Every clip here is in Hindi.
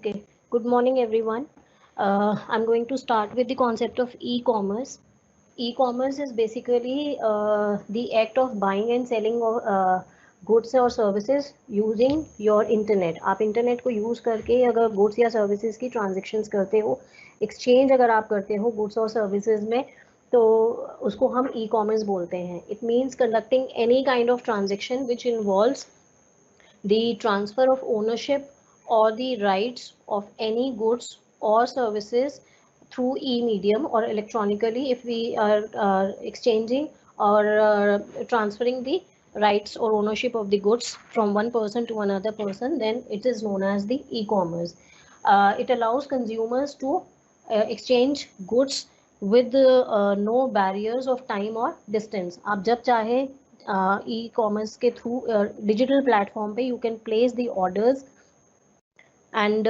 Okay, good morning everyone. I'm going to start with the concept of e-commerce. E-commerce is basically the act of buying and selling of goods or services using your internet. आप इंटरनेट को यूज़ करके अगर गुड्स या सर्विसेज की ट्रांजेक्शन्स करते हो, एक्सचेंज अगर आप करते हो गुड्स और सर्विसेज में, तो उसको हम ई कॉमर्स बोलते हैं. It means conducting any kind of transaction which involves the transfer of ownership or the rights of any goods or services through e-medium or electronically. If we are exchanging or transferring the rights or ownership of the goods from one person to another person, then it is known as the e-commerce. It allows consumers to exchange goods with no barriers of time or distance. आप जब चाहे ई कॉमर्स के थ्रू डिजिटल प्लेटफॉर्म पे you can place the orders and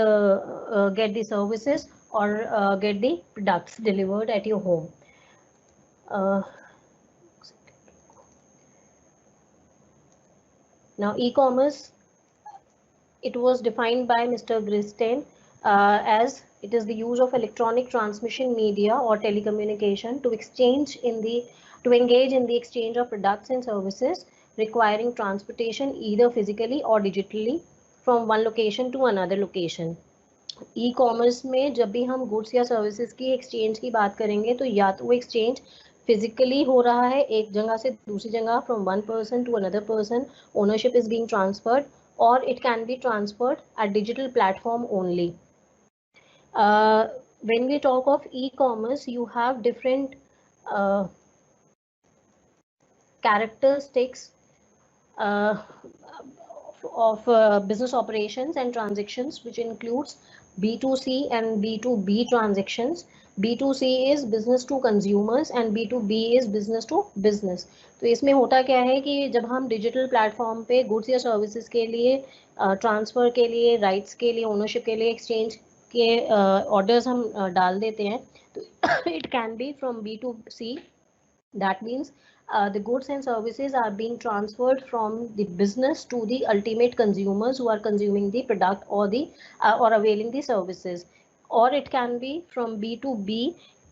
get the services or get the products delivered at your home. Now e-commerce, it was defined by Mr. Gristain as it is the use of electronic transmission media or telecommunication to engage in the exchange of products and services requiring transportation either physically or digitally from one location to another location. E commerce में जब भी हम गुड्स या सर्विसेज की एक्सचेंज की बात करेंगे तो या तो वो एक्सचेंज फिजिकली हो रहा है एक जगह से दूसरी जगह from one person to another person, ownership is being transferred, और it can be transferred at digital platform only. When we talk of e-commerce, you have different characteristics of business operations and transactions, which includes B2C and B2B transactions. B2C is business to consumers and B2B is business to business. तो इसमें होता क्या है कि जब हम डिजिटल प्लेटफॉर्म पे गुड्स या सर्विसेज के लिए ट्रांसफ़र के लिए, राइट्स के लिए, ओनरशिप के लिए, एक्सचेंज के ऑर्डर्स हम डाल देते हैं, तो it can B from B2C. That means the goods and services are being transferred from the business to the ultimate consumers who are consuming the product or the or availing the services. Or it can be from B2B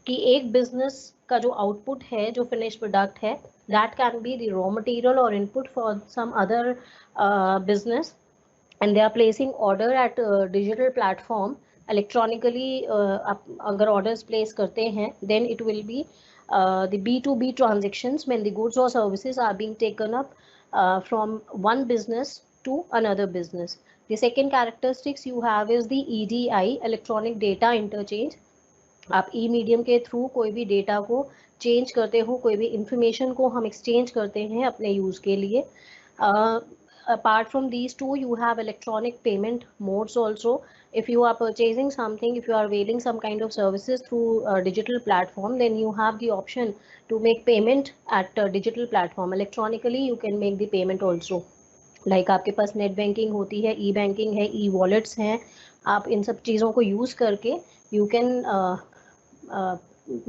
कि एक business का जो output है, जो finished product है, that can be the raw material or input for some other business, and they are placing order at digital platform electronically. अगर orders place करते हैं, then it will be the B2B transactions when the goods or services are being taken up from one business to another business. The second characteristics you have is the EDI, electronic data interchange. आप ई मीडियम के थ्रू कोई भी डेटा को चेंज करते हो, कोई भी इंफॉर्मेशन को हम एक्सचेंज करते हैं अपने यूज़ के लिए. Apart from these two, you have electronic payment modes also. If you are purchasing something, if you are availing some kind of services through a digital platform, then you have the option to make payment at a digital platform. Electronically you can make the payment also. Like आपके पास नेट बैंकिंग होती है, ई बैंकिंग है, ई वॉलेट्स हैं, आप इन सब चीज़ों को यूज़ करके you can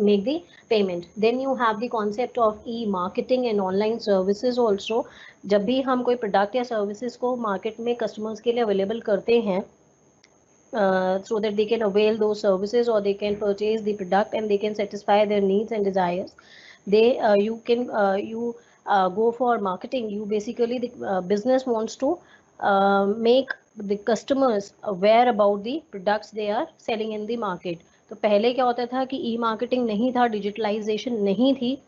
make the payment. Then you have the concept of e-marketing and online services also. जब भी हम कोई प्रोडक्ट या सर्विसेज को मार्केट में कस्टमर्स के लिए अवेलेबल करते हैं, so that they can avail those services or they can purchase the product and they can satisfy their needs and desires, you go for marketing. You basically, the business wants to make the customers aware about the products they are selling in the market. तो पहले क्या होता था कि ई मार्केटिंग नहीं था, डिजिटलाइजेशन नहीं थी,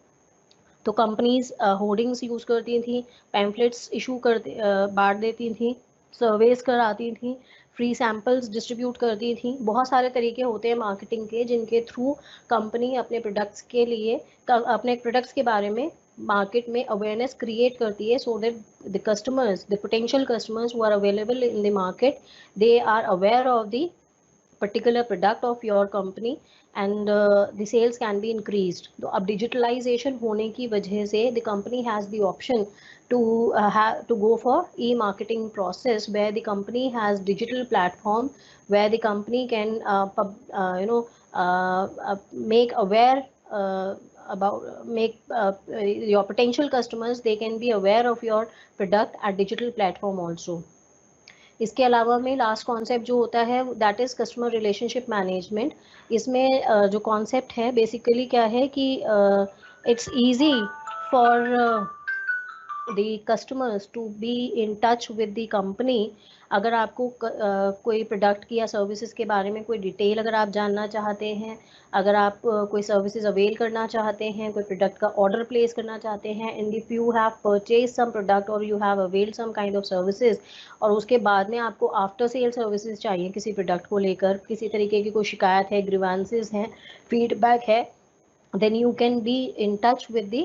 तो कंपनीज होर्डिंग्स यूज़ करती थी, पैम्फलेट्स इशू करते बांट देती थी, सर्वेस कराती थी, फ्री सैम्पल्स डिस्ट्रीब्यूट करती थी. बहुत सारे तरीके होते हैं मार्केटिंग के जिनके थ्रू कंपनी अपने प्रोडक्ट्स के लिए, अपने प्रोडक्ट्स के बारे में मार्केट में अवेयरनेस क्रिएट करती है, so that the customers, the potential customers who are available in the market, they are aware of the particular product of your company and the sales can be increased. तो अब digitalization होने की वजह से the company has the option to go for e-marketing process, where the company has digital platform where the company can make aware your potential customers, they can be aware of your product at digital platform also. इसके अलावा में लास्ट कॉन्सेप्ट जो होता है that is customer relationship management. इसमें जो कॉन्सेप्ट है बेसिकली क्या है कि it's easy for the customers to be in touch with the company। अगर आपको कोई प्रोडक्ट की या सर्विसेज के बारे में कोई डिटेल अगर आप जानना चाहते हैं, अगर आप कोई सर्विसेज अवेल करना चाहते हैं, कोई प्रोडक्ट का ऑर्डर प्लेस करना चाहते हैं, and if you have purchase some product और you have availed some kind of services, और उसके बाद में आपको आफ्टर सेल सर्विसेज चाहिए किसी प्रोडक्ट को लेकर, किसी तरीके की कोई शिकायत है, ग्रीवांसेस हैं, फीडबैक है, then you can be in touch with the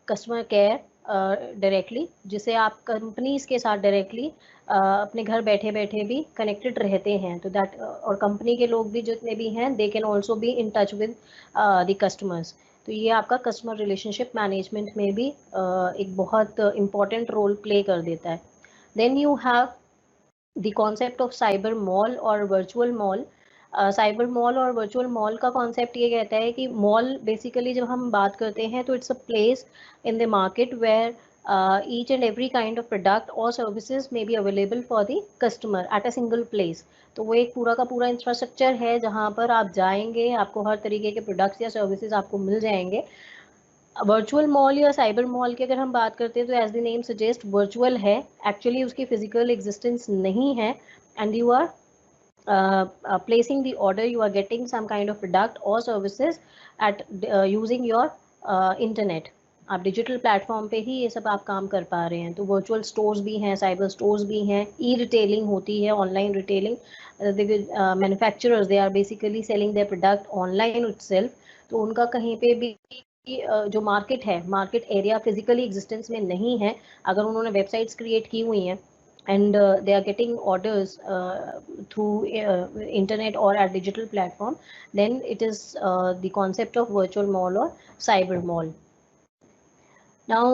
customer care directly, जिसे आप कंपनीज के साथ डायरेक्टली अपने घर बैठे बैठे भी कनेक्टेड रहते हैं। तो दैट और कंपनी के लोग भी जितने भी हैं they can also be in touch with the customers. तो ये आपका कस्टमर रिलेशनशिप मैनेजमेंट में भी एक बहुत इम्पॉर्टेंट रोल प्ले कर देता है। Then you have the concept of cyber mall और वर्चुअल मॉल। साइबर मॉल और वर्चुअल मॉल का कॉन्सेप्ट ये कहता है कि मॉल बेसिकली जब हम बात करते हैं तो it's a place in the market where each and every kind of product or services may be available for the customer at a single place। तो वो एक पूरा का पूरा इंफ्रास्ट्रक्चर है जहाँ पर आप जाएंगे, आपको हर तरीके के प्रोडक्ट्स या सर्विसेज आपको मिल जाएंगे। वर्चुअल मॉल या साइबर मॉल की अगर हम बात करते हैं तो as the name suggest virtual है, एक्चुअली उसकी फिजिकल एग्जिस्टेंस नहीं है, and you are placing the order, you are getting some kind of product or services at using your internet। आप डिजिटल प्लेटफॉर्म पे ही ये सब आप काम कर पा रहे हैं। तो वर्चुअल स्टोर्स भी हैं, साइबर स्टोर्स भी हैं, ई रिटेलिंग होती है, online retailing. Manufacturers they are basically selling their product online itself. तो उनका कहीं पे भी जो मार्केट है, मार्केट एरिया फिजिकली एग्जिस्टेंस में नहीं है, अगर उन्होंने वेबसाइट्स क्रिएट की हुई हैं and they are getting orders through internet or at digital platform, then it is the concept of virtual mall or cyber mall। Now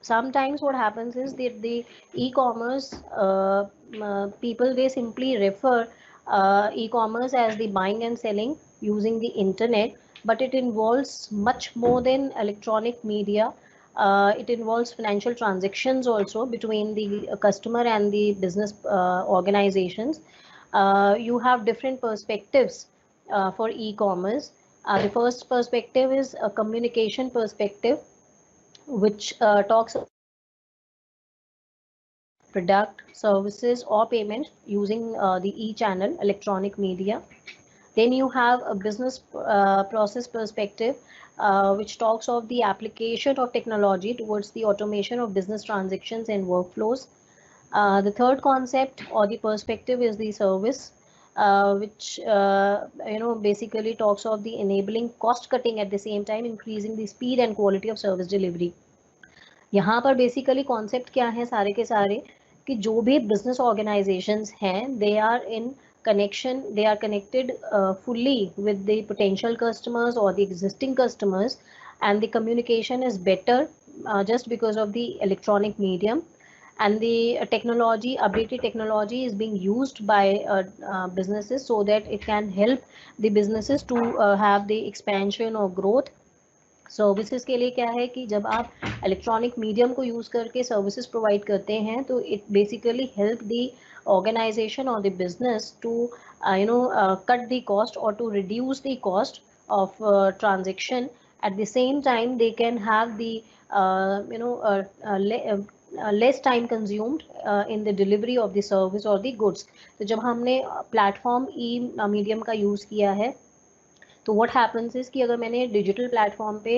sometimes what happens is that the e-commerce people, they simply refer e-commerce as the buying and selling using the internet, but it involves much more than electronic media। It involves financial transactions also between the customer and the business organizations। You have different perspectives for e-commerce। The first perspective is a communication perspective, which talks product, services or payment using the e-channel, electronic media। Then you have a business process perspective, which talks of the application of technology towards the automation of business transactions and workflows। The third concept or the perspective is the service, which basically talks of the enabling cost cutting, at the same time increasing the speed and quality of service delivery। यहाँ पर बेसिकली कॉन्सेप्ट क्या है सारे के सारे, कि जो भी बिजनेस ऑर्गेनाइजेशंस हैं they are in connection, they are connected fully with the potential customers or the existing customers, and the communication is better just because of the electronic medium, and the technology, updated technology is being used by businesses so that it can help the businesses to have the expansion or growth। Services के लिए क्या है कि जब आप इलेक्ट्रॉनिक मीडियम को यूज़ करके सर्विसेज प्रोवाइड करते हैं तो it basically help the organisation और the business to cut the cost और to reduce the cost of transaction. at the same time they can have the less time consumed in the delivery of the service or the goods। तो जब हमने प्लेटफॉर्म ई मीडियम का यूज़ किया है तो व्हाट हैपन्स इज कि अगर मैंने डिजिटल प्लेटफॉर्म पे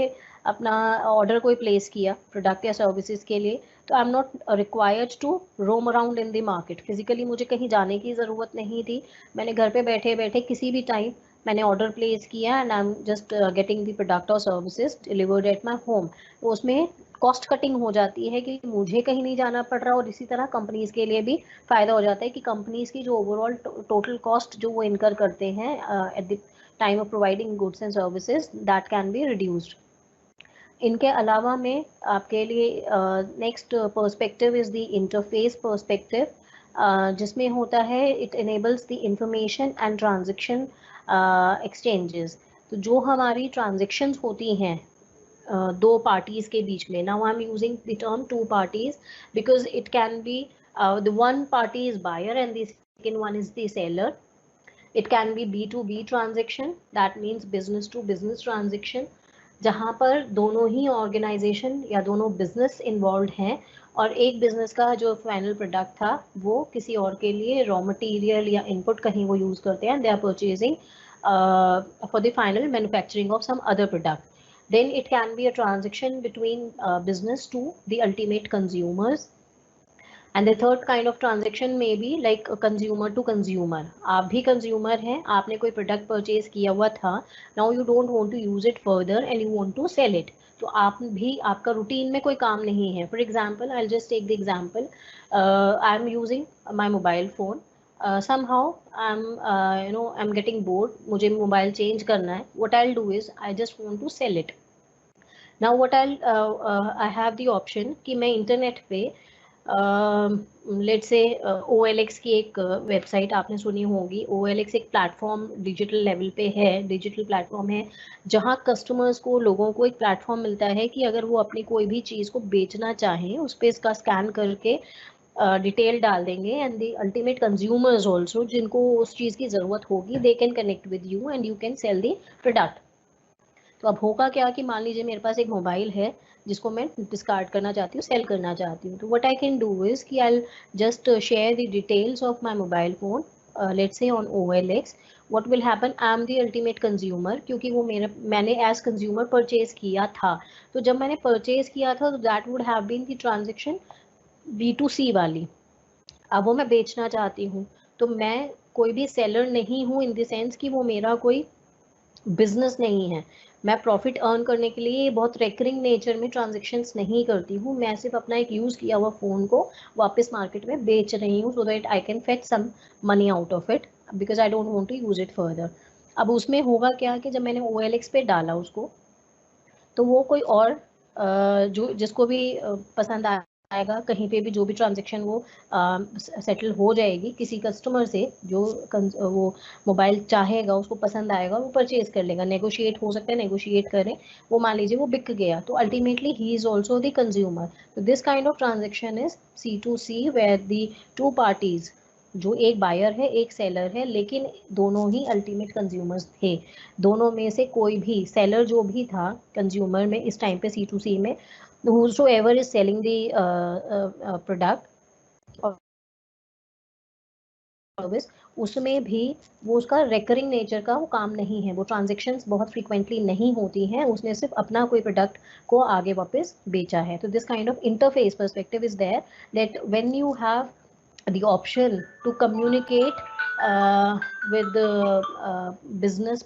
अपना ऑर्डर कोई प्लेस किया प्रोडक्ट या सर्विसेज के लिए, तो I am not required to roam around in the market. Physically मुझे कहीं जाने की ज़रूरत नहीं थी, मैंने घर पे बैठे बैठे किसी भी टाइम मैंने ऑर्डर प्लेस किया and I am just getting the product और services delivered at my home. तो उसमें कॉस्ट कटिंग हो जाती है कि मुझे कहीं नहीं जाना पड़ रहा, और इसी तरह कंपनीज़ के लिए भी फ़ायदा हो जाता है कि कंपनीज़ की जो ओवरऑल टोटल कॉस्ट जो वो इनकर करते हैं at the time of providing goods and services, that can be reduced। इनके अलावा में आपके लिए next perspective is the interface perspective, जिसमें होता है it enables the information and transaction exchanges। तो जो हमारी ट्रांजेक्शन्स होती हैं दो पार्टीज़ के बीच में, now I am using the term two parties because it can be The one party is buyer and the second one is the seller. It can be B2B transaction, that means business to business transaction, जहाँ पर दोनों ही ऑर्गेनाइजेशन या दोनों बिजनेस इन्वॉल्व हैं और एक बिजनेस का जो फाइनल प्रोडक्ट था वो किसी और के लिए रॉ मटेरियल या इनपुट कहीं वो यूज़ करते हैं, they are purchasing for the final manufacturing of some other product. Then it can be a transaction between business to the ultimate consumers. And the third kind of transaction may be like a consumer to consumer. आप भी consumer हैं, आपने कोई product purchase किया हुआ था, now you don't want to use it further and you want to sell it. तो आप भी, आपका रूटीन में कोई काम नहीं है. For example, I'll just take the example. I'm using my mobile phone. Somehow I'm getting bored. मुझे मोबाइल चेंज करना है. What I'll do is I just want to sell it. Now what I have the option कि मैं इंटरनेट पे लेट्स से OLX की एक वेबसाइट आपने सुनी होगी. OLX एक प्लेटफॉर्म डिजिटल लेवल पे है, डिजिटल प्लेटफॉर्म है जहां कस्टमर्स को, लोगों को एक प्लेटफॉर्म मिलता है कि अगर वो अपनी कोई भी चीज़ को बेचना चाहें उस पर इसका स्कैन करके डिटेल डाल देंगे and the ultimate consumers also, जिनको उस चीज़ की ज़रूरत होगी, they can connect with you and you can sell the product. तो अब होगा क्या कि मान लीजिए मेरे पास एक मोबाइल है जिसको मैं डिस्कार्ड करना चाहती हूँ, सेल करना चाहती हूँ. तो what I can do is कि I just share the details of my mobile phone, let's say on OLX. What will happen, I am the ultimate consumer, क्योंकि वो मैंने एज कंज्यूमर परचेज किया था. तो जब मैंने परचेज किया था तो that would have been the transaction B2C वाली. अब वो मैं बेचना चाहती हूँ तो मैं कोई भी सेलर नहीं हूँ इन द सेंस कि वो मेरा कोई बिजनेस नहीं है. मैं प्रॉफिट अर्न करने के लिए बहुत रेकरिंग नेचर में ट्रांजेक्शन्स नहीं करती हूँ. मैं सिर्फ अपना एक यूज़ किया हुआ फ़ोन को वापस मार्केट में बेच रही हूँ so that I can fetch some money out of it because I don't want to use it further. अब उसमें होगा क्या कि जब मैंने OLX पे डाला उसको, तो वो कोई और जो जिसको भी पसंद आएगा, कहीं पे भी जो भी ट्रांजेक्शन वो सेटल हो जाएगी किसी कस्टमर से, जो वो मोबाइल चाहेगा, उसको पसंद आएगा, वो परचेज कर लेगा. नेगोशिएट हो सकता है, नेगोशिएट करें, वो मान लीजिए वो बिक गया, तो ultimately he is also the consumer. तो this kind of transaction is C2C where the two parties, जो एक बायर है एक सेलर है, लेकिन दोनों ही अल्टीमेट कंज्यूमर्स थे. दोनों में से कोई भी, सेलर जो भी था कंज्यूमर में इस टाइम पे C2C में, whosoever is selling the product or service, उसमें भी वो उसका रेकरिंग नेचर का वो काम नहीं है, वो ट्रांजेक्शन्स बहुत फ्रीक्वेंटली नहीं होती हैं, उसने सिर्फ अपना कोई प्रोडक्ट को आगे वापस बेचा है. तो this kind of interface perspective is there that when you have the option to communicate with business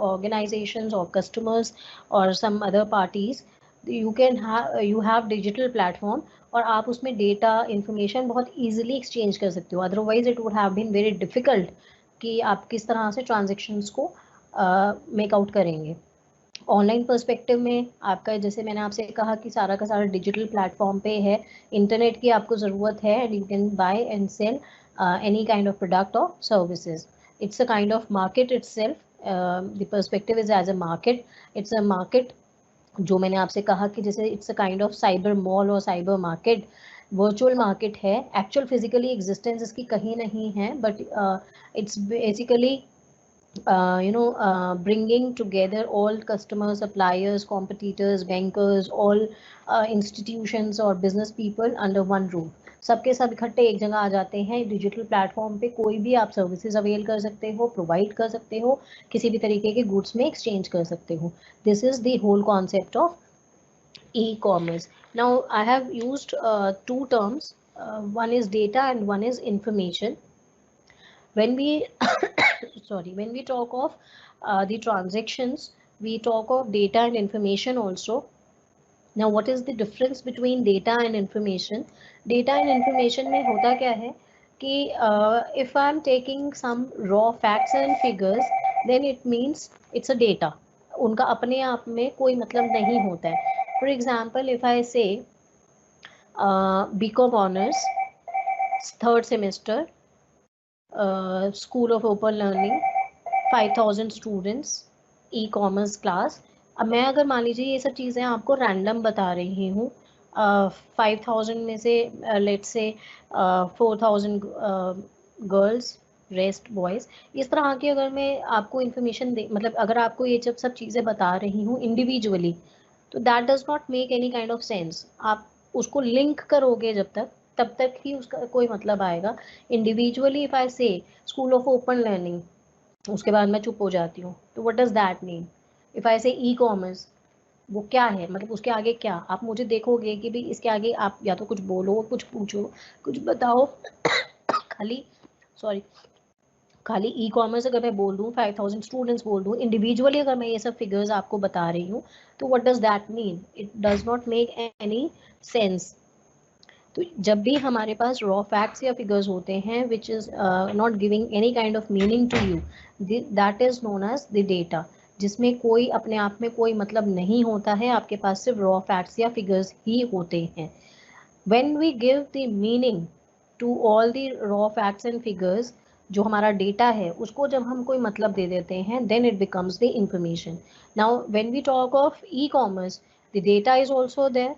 organizations or customers or some other parties, you have digital platform और आप उसमें डेटा इन्फॉर्मेशन बहुत इजीली एक्सचेंज कर सकते हो. Otherwise it would have been very difficult कि आप किस तरह से ट्रांजेक्शन्स को मेक आउट करेंगे. ऑनलाइन पर्सपेक्टिव में आपका, जैसे मैंने आपसे कहा कि सारा का सारा डिजिटल प्लेटफॉर्म पे है, इंटरनेट की आपको ज़रूरत है and you can buy and sell any kind of product और services. It's a kind of market itself. The perspective is as a market. It's a market, जो मैंने आपसे कहा कि जैसे it's a kind of cyber mall और साइबर मार्केट, वर्चुअल मार्केट है. एक्चुअल फिजिकली एग्जिस्टेंस इसकी कहीं नहीं है, but it's basically bringing together all customers, suppliers, competitors, bankers, all institutions or business people under one roof. सबके सब इकट्ठे एक जगह आ जाते हैं डिजिटल प्लेटफॉर्म पे. कोई भी आप सर्विसेज अवेल कर सकते हो, प्रोवाइड कर सकते हो, किसी भी तरीके के गुड्स में एक्सचेंज कर सकते हो. This is the whole concept of e-commerce. Now I have used two terms. One is data and one is information. When we when we talk of the transactions, we talk of data and information also. Now what is the difference between data and information? Data and information में होता क्या है कि if I am taking some raw facts and figures, then it means it's a data. उनका अपने आप में कोई मतलब नहीं होता है. For example, if I say BCom honors, third semester, School of Open Learning, 5000 students, e-commerce class. अब मैं अगर मान लीजिए ये सब चीज़ें आपको रैंडम बता रही हूँ, 5,000 में से let's say 4,000 girls, rest boys, इस तरह की अगर मैं आपको इन्फॉर्मेशन दे, मतलब अगर आपको ये जब सब चीज़ें बता रही हूँ इंडिविजुअली, तो that does not make any kind of sense. आप उसको लिंक करोगे जब तक, तब तक ही उसका कोई मतलब आएगा। इंडिविजुअली इफ आई से स्कूल ऑफ ओपन लर्निंग, उसके बाद मैं चुप हो जाती हूँ, तो what does that mean? If I से ई कॉमर्स, वो क्या है, मतलब उसके आगे क्या, आप मुझे देखोगे कि भाई इसके आगे आप या तो कुछ बोलो, कुछ पूछो, कुछ बताओ। खाली, सॉरी, खाली ई कॉमर्स अगर मैं बोल दूँ, 5,000 स्टूडेंट्स बोल दूँ, इंडिविजुअली अगर मैं ये सब फिगर्स आपको बता रही हूँ, तो what does that mean? It does not make any sense. तो जब भी हमारे पास रॉ फैक्ट्स या फिगर्स होते हैं which is not giving any kind of meaning to you, that is known as the data, जिसमें कोई अपने आप में कोई मतलब नहीं होता है, आपके पास सिर्फ रॉ फैक्ट्स या फिगर्स ही होते हैं। when we give the meaning to all the raw facts and figures, जो हमारा डेटा है उसको जब हम कोई मतलब दे देते हैं, then it becomes the information. Now when we talk of e-commerce, the data is also there,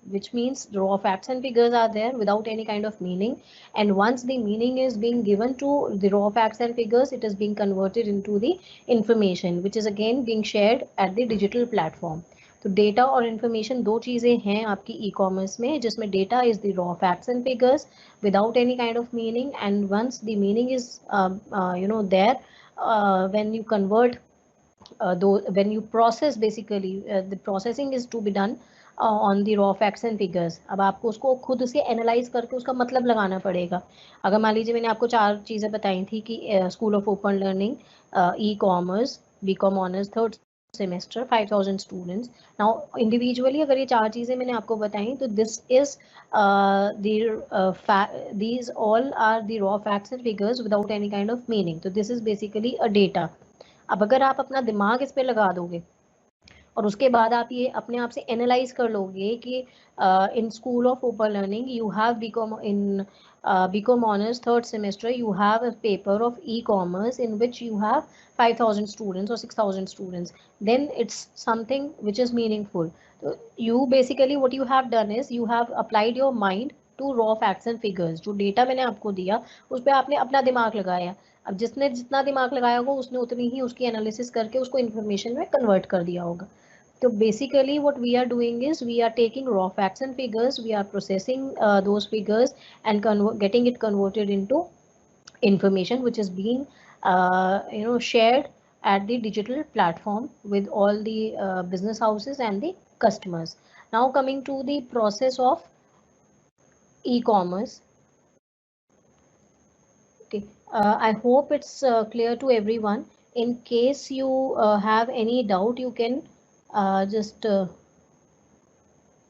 which means raw facts and figures are there without any kind of meaning, and once the meaning is being given to the raw facts and figures, it is being converted into the information, which is again being shared at the digital platform. तो डेटा और इन्फॉर्मेशन दो चीज़ें हैं आपकी ई कॉमर्स में, जिसमें data is the raw facts and figures without any kind of meaning, and once the meaning is there, when you convert, when you process, basically the processing is to be done on the raw facts and figures. अब आपको उसको खुद से एनालाइज करके उसका मतलब लगाना पड़ेगा। अगर मान लीजिए मैंने आपको 4 चीज़ें बताई थी कि school of open learning, e commerce, B com honours, third semester, 5,000 students. Now individually अगर ये 4 चीज़ें मैंने आपको बताई, तो this is these all are the raw facts and figures without any kind of meaning. तो this is basically a data. अब अगर आप अपना दिमाग इस पे लगा दोगे और उसके बाद आप ये अपने आप से एनालाइज कर लोगे कि in school of open learning you have BCom, in BCom honours third semester you have a paper of e commerce in which you have 5,000 students और 6,000 students, then it's something which is meaningful. तो you basically what you have done is you have applied your mind to raw facts and figures. जो डेटा मैंने आपको दिया उस पर आपने अपना दिमाग लगाया. अब जिसने जितना दिमाग लगाया होगा उसने उतनी ही उसकी एनालिसिस करके उसको इन्फॉर्मेशन में कन्वर्ट कर दिया होगा. So basically what we are doing is we are taking raw facts and figures, we are processing those figures and getting it converted into information which is being shared at the digital platform with all the business houses and the customers. Now coming to the process of e-commerce. Okay, I hope it's clear to everyone. In case you have any doubt, you can just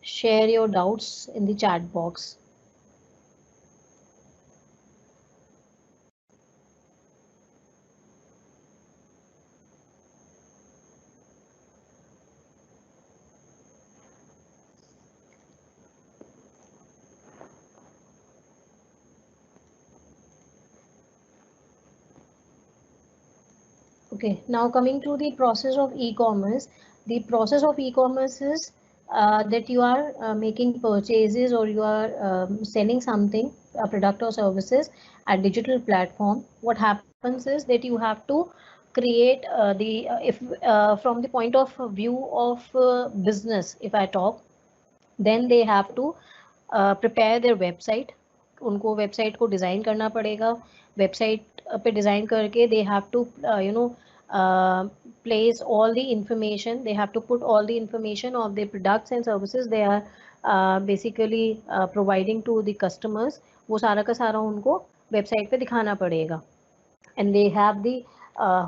share your doubts in the chat box. Okay, now coming to the process of e-commerce. The process of e-commerce is that you are making purchases or you are selling something, a product or services at digital platform. What happens is that you have to create if from the point of view of business, if I talk, then they have to prepare their website. उनको वेबसाइट को डिज़ाइन करना पड़ेगा. वेबसाइट पे डिज़ाइन करके they have to place all the information, they have to put all the information of their products and services they are basically providing to the customers. वो सारा का सारा उनको वेबसाइट पे दिखाना पड़ेगा. And they have the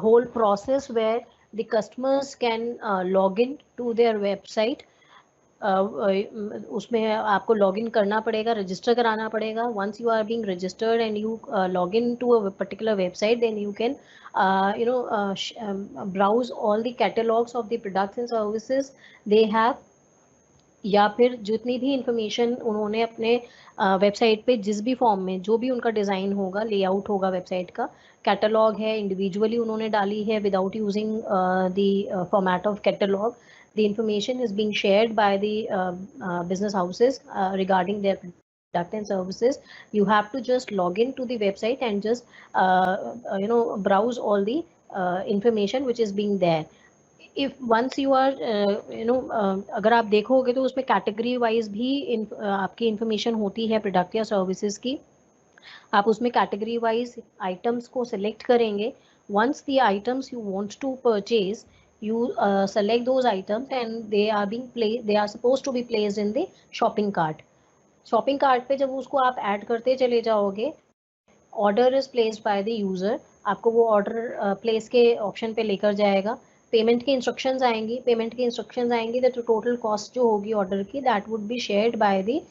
whole process where the customers can log in to their website. उसमें आपको लॉगिन करना पड़ेगा, रजिस्टर कराना पड़ेगा. Once you are being registered and you log in to a particular website, then you can browse all the catalogues of the products and services they have, या फिर जितनी भी इंफॉर्मेशन उन्होंने अपने वेबसाइट पे जिस भी फॉर्म में जो भी उनका डिज़ाइन होगा, लेआउट होगा वेबसाइट का, कैटलॉग है इंडिविजुअली उन्होंने डाली है without using the format of catalogue, the information is being shared by the business houses regarding their product and services. You have to just log in to the website and just browse all the information which is being there. If once you are अगर आप देखोगे तो उसमें कैटेगरी वाइज भी आपकी इंफॉर्मेशन होती है प्रोडक्ट या सर्विसेज की. आप उसमें कैटेगरी वाइज आइटम्स को सिलेक्ट करेंगे. once the items you want to purchase, you select those items and they are supposed to be placed in the shopping cart. shopping cart पे जब उसको आप ऐड करते चले जाओगे, order is placed by the user. आपको वो ऑर्डर प्लेस के ऑप्शन पे लेकर जाएगा. पेमेंट की इंस्ट्रक्शंस आएंगी. द टोटल कॉस्ट जो होगी ऑर्डर की, that would be shared by the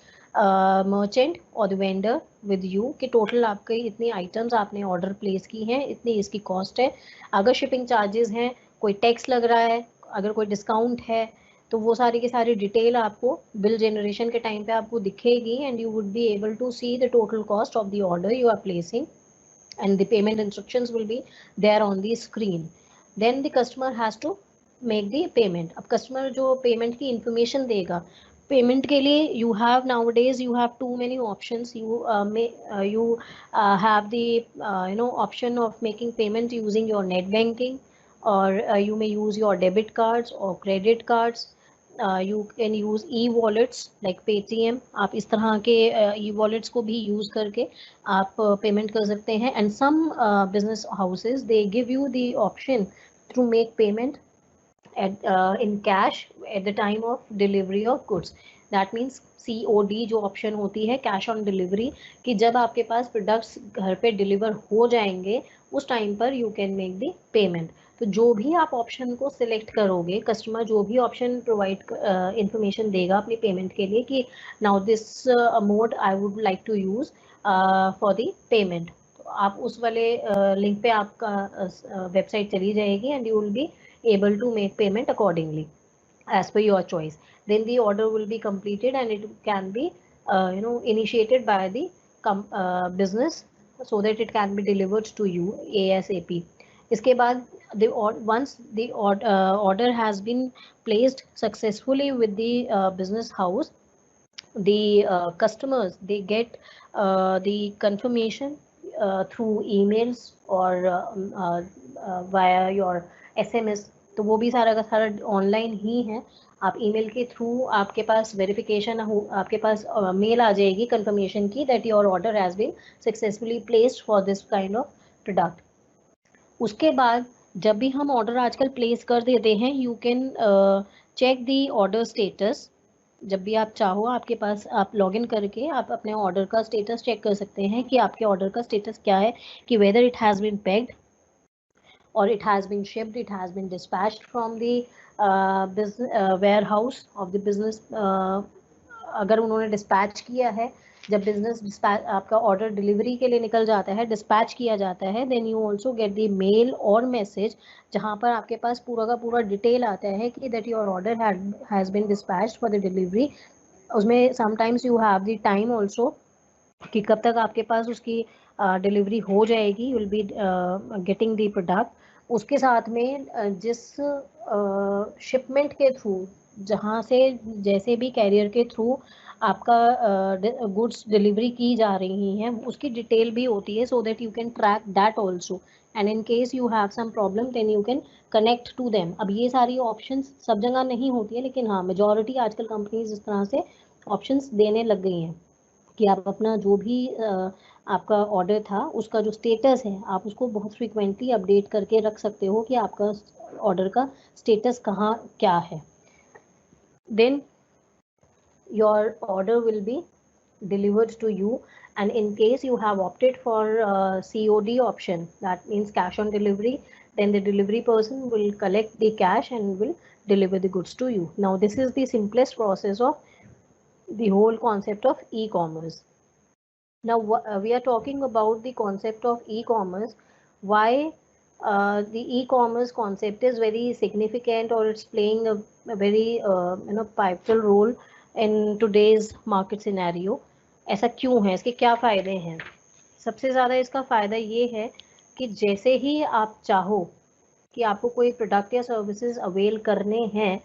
merchant और द वेंडर विद यू कि टोटल आपके इतनी आइटम्स आपने ऑर्डर प्लेस की हैं, इतनी इसकी कॉस्ट है. अगर शिपिंग चार्जेस हैं, कोई टैक्स लग रहा है, अगर कोई डिस्काउंट है, तो वो सारी की सारी डिटेल आपको बिल जनरेशन के टाइम पे आपको दिखेगी. And you would be able to see the total cost of the order you are placing and the payment instructions will be there on the screen. Then the customer has to make the payment. अब कस्टमर जो पेमेंट की इंफॉर्मेशन देगा, पेमेंट के लिए you have nowadays you have too many options. You have the option of making payment using your net banking, or you may use your debit cards or credit cards. You can use e-wallets like Paytm. आप इस तरह के e-wallets को भी use करके आप पेमेंट कर सकते हैं. And some business houses, they give you the option to make payment in cash at the time of delivery of goods. That means COD जो ऑप्शन होती है, कैश ऑन डिलीवरी, कि जब आपके पास प्रोडक्ट्स घर पे डिलीवर हो जाएंगे उस टाइम पर you can make the payment. तो जो भी आप ऑप्शन को सिलेक्ट करोगे, कस्टमर जो भी ऑप्शन प्रोवाइड इंफॉर्मेशन देगा अपनी पेमेंट के लिए कि now this mode I would like to use for the payment, तो आप उस वाले लिंक पे आपका वेबसाइट चली जाएगी and you will be able to make payment accordingly as per your choice. Then the order will be completed and it can be initiated by the business so that it can be delivered to you ASAP. इसके बाद once the order has been placed successfully with the business house, the customers, they get the confirmation through emails or via your SMS. तो वो भी सारा का सारा ऑनलाइन ही है. आप ईमेल के थ्रू आपके पास वेरिफिकेशन आपके पास मेल आ जाएगी कंफर्मेशन की that your order has been successfully placed for this kind of product. उसके बाद जब भी हम ऑर्डर आजकल प्लेस कर देते हैं, you can check the order status. जब भी आप चाहो आपके पास आप लॉगिन करके आप अपने ऑर्डर का स्टेटस चेक कर सकते हैं कि आपके ऑर्डर का स्टेटस क्या है, कि whether it has been packed or it has been shipped, it has been dispatched from the warehouse of the business. अगर उन्होंने dispatch किया है, जब business dispatch आपका ऑर्डर डिलीवरी के लिए निकल जाता है, dispatch किया जाता है, then you also get the mail और message जहाँ पर आपके पास पूरा का पूरा डिटेल आता है कि that your order has been dispatched for the delivery. उसमें sometimes you have the time also कि कब तक आपके पास उसकी डिलीवरी हो जाएगी, you will be getting the product. उसके साथ में जिस शिपमेंट के थ्रू, जहाँ से जैसे भी कैरियर के थ्रू आपका गुड्स डिलीवरी की जा रही हैं, उसकी डिटेल भी होती है so that you can track that also. And in case you have some problem then you can connect to them. अब ये सारी ऑप्शंस सब जगह नहीं होती है, लेकिन हाँ मेजॉरिटी आजकल कंपनीज इस तरह से ऑप्शंस देने लग गई हैं कि आप अपना जो भी आपका ऑर्डर था उसका जो स्टेटस है आप उसको बहुत फ्रीक्वेंटली अपडेट करके रख सकते हो कि आपका ऑर्डर का स्टेटस कहाँ क्या है. Then your order will be delivered to you, and in case you have opted for COD option, that means cash on delivery, then the delivery person will collect the cash and will deliver the goods to you. Now this is the simplest process of the whole concept of e-commerce. Now we are talking about the concept of e-commerce. Why the e-commerce concept is very significant, or it's playing a very pivotal role in today's market scenario. ऐसा क्यों है, इसके क्या फ़ायदे हैं? सबसे ज़्यादा इसका फ़ायदा ये है कि जैसे ही आप चाहो कि आपको कोई प्रोडक्ट या सर्विसेज अवेल करने हैं,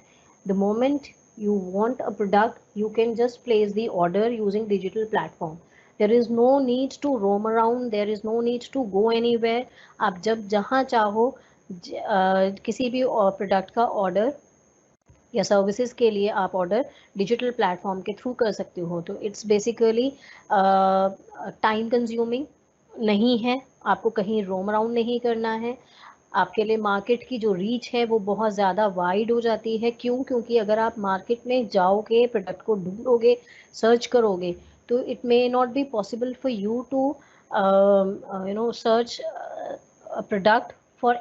The moment you want a product, you can just place the order using digital platform. There is no need to roam around, there is no need to go anywhere. आप जब जहाँ चाहो किसी भी प्रोडक्ट का ऑर्डर या सर्विसेज के लिए आप ऑर्डर डिजिटल प्लेटफॉर्म के थ्रू कर सकते हो. तो इट्स बेसिकली टाइम कंज्यूमिंग नहीं है, आपको कहीं रोम अराउंड नहीं करना है. आपके लिए मार्केट की जो रीच है वो बहुत ज़्यादा वाइड हो जाती है. क्यों? क्योंकि अगर आप मार्केट में जाओगे, प्रोडक्ट को ढूंढोगे, सर्च करोगे, तो it may not be possible for you to search product for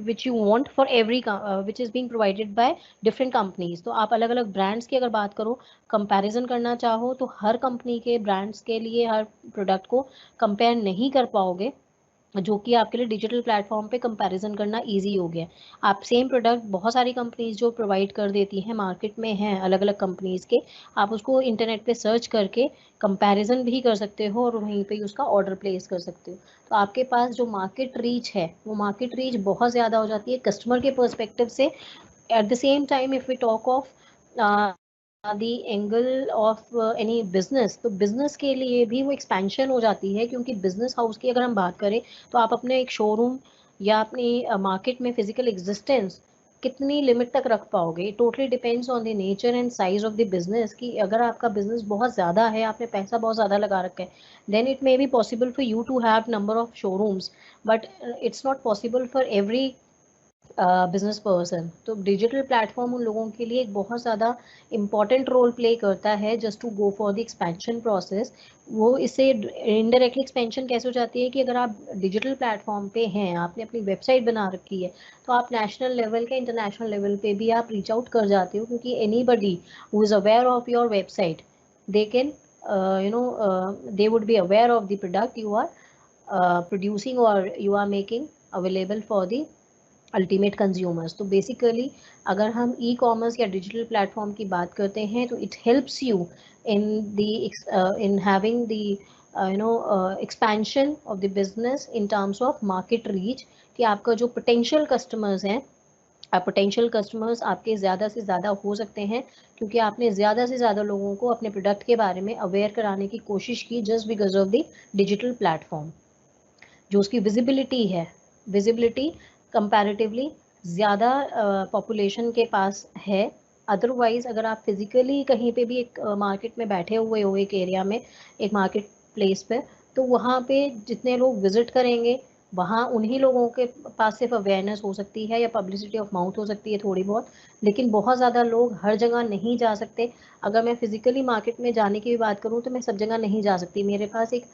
which you want for every which is being provided by different companies. तो आप अलग अलग ब्रांड्स की अगर बात करो, कंपैरिजन करना चाहो, तो हर कंपनी के ब्रांड्स के लिए हर प्रोडक्ट को कंपेयर नहीं कर पाओगे, जो कि आपके लिए डिजिटल प्लेटफॉर्म पे कंपैरिजन करना इजी हो गया. आप सेम प्रोडक्ट बहुत सारी कंपनीज जो प्रोवाइड कर देती हैं, मार्केट में हैं अलग अलग कंपनीज के, आप उसको इंटरनेट पे सर्च करके कंपैरिजन भी कर सकते हो और वहीं पे उसका ऑर्डर प्लेस कर सकते हो. तो आपके पास जो मार्केट रीच है वो मार्केट रीच बहुत ज़्यादा हो जाती है कस्टमर के पर्सपेक्टिव से. At the same time if we talk of the angle of any business, तो बिजनेस के लिए भी वो एक्सपेंशन हो जाती है. क्योंकि बिजनेस हाउस की अगर हम बात करें, तो आप अपने एक शोरूम या अपनी मार्केट में फिजिकल एग्जिस्टेंस कितनी लिमिट तक रख पाओगे. Totally depends on the nature and size of the business. कि अगर आपका बिजनेस बहुत ज़्यादा है, आपने पैसा बहुत ज़्यादा लगा रखा है, then it may be possible for you to have number of showrooms, but it's not possible for every business person. तो डिजिटल प्लेटफॉर्म उन लोगों के लिए एक बहुत ज़्यादा इम्पॉर्टेंट रोल प्ले करता है just to go for the expansion process. वो इससे इनडायरेक्टली एक्सपेंशन कैसे हो जाती है कि अगर आप डिजिटल प्लेटफॉर्म पे हैं, आपने अपनी वेबसाइट बना रखी है, तो आप नेशनल लेवल के इंटरनेशनल लेवल पे भी आप रीच आउट कर जाते हो. क्योंकि any buddy who is aware of your website, they can they would be aware of the product you are producing or you are making available for the ultimate consumers. तो बेसिकली अगर हम ई कॉमर्स या डिजिटल प्लेटफॉर्म की बात करते हैं, तो it helps you in in having the expansion of the business in terms of market reach. कि आपका जो पोटेंशियल कस्टमर्स हैं, पोटेंशियल कस्टमर्स आपके ज़्यादा से ज़्यादा हो सकते हैं, क्योंकि आपने ज़्यादा से ज़्यादा लोगों को अपने प्रोडक्ट के बारे में अवेयर कराने की कोशिश की just because of the digital platform. जो उसकी विजिबिलिटी है, विजिबिलिटी कंपैरेटिवली ज़्यादा पॉपुलेशन के पास है. अदरवाइज़ अगर आप फिज़िकली कहीं पे भी एक मार्केट में बैठे हुए हो, एक एरिया में, एक मार्केट प्लेस पे, तो वहाँ पे जितने लोग विज़िट करेंगे, वहाँ उन्हीं लोगों के पास सिर्फ अवेयरनेस हो सकती है या पब्लिसिटी ऑफ माउथ हो सकती है थोड़ी बहुत. लेकिन बहुत ज़्यादा लोग हर जगह नहीं जा सकते. अगर मैं फ़िज़िकली मार्केट में जाने की भी बात करूँ, तो मैं सब जगह नहीं जा सकती. मेरे पास एक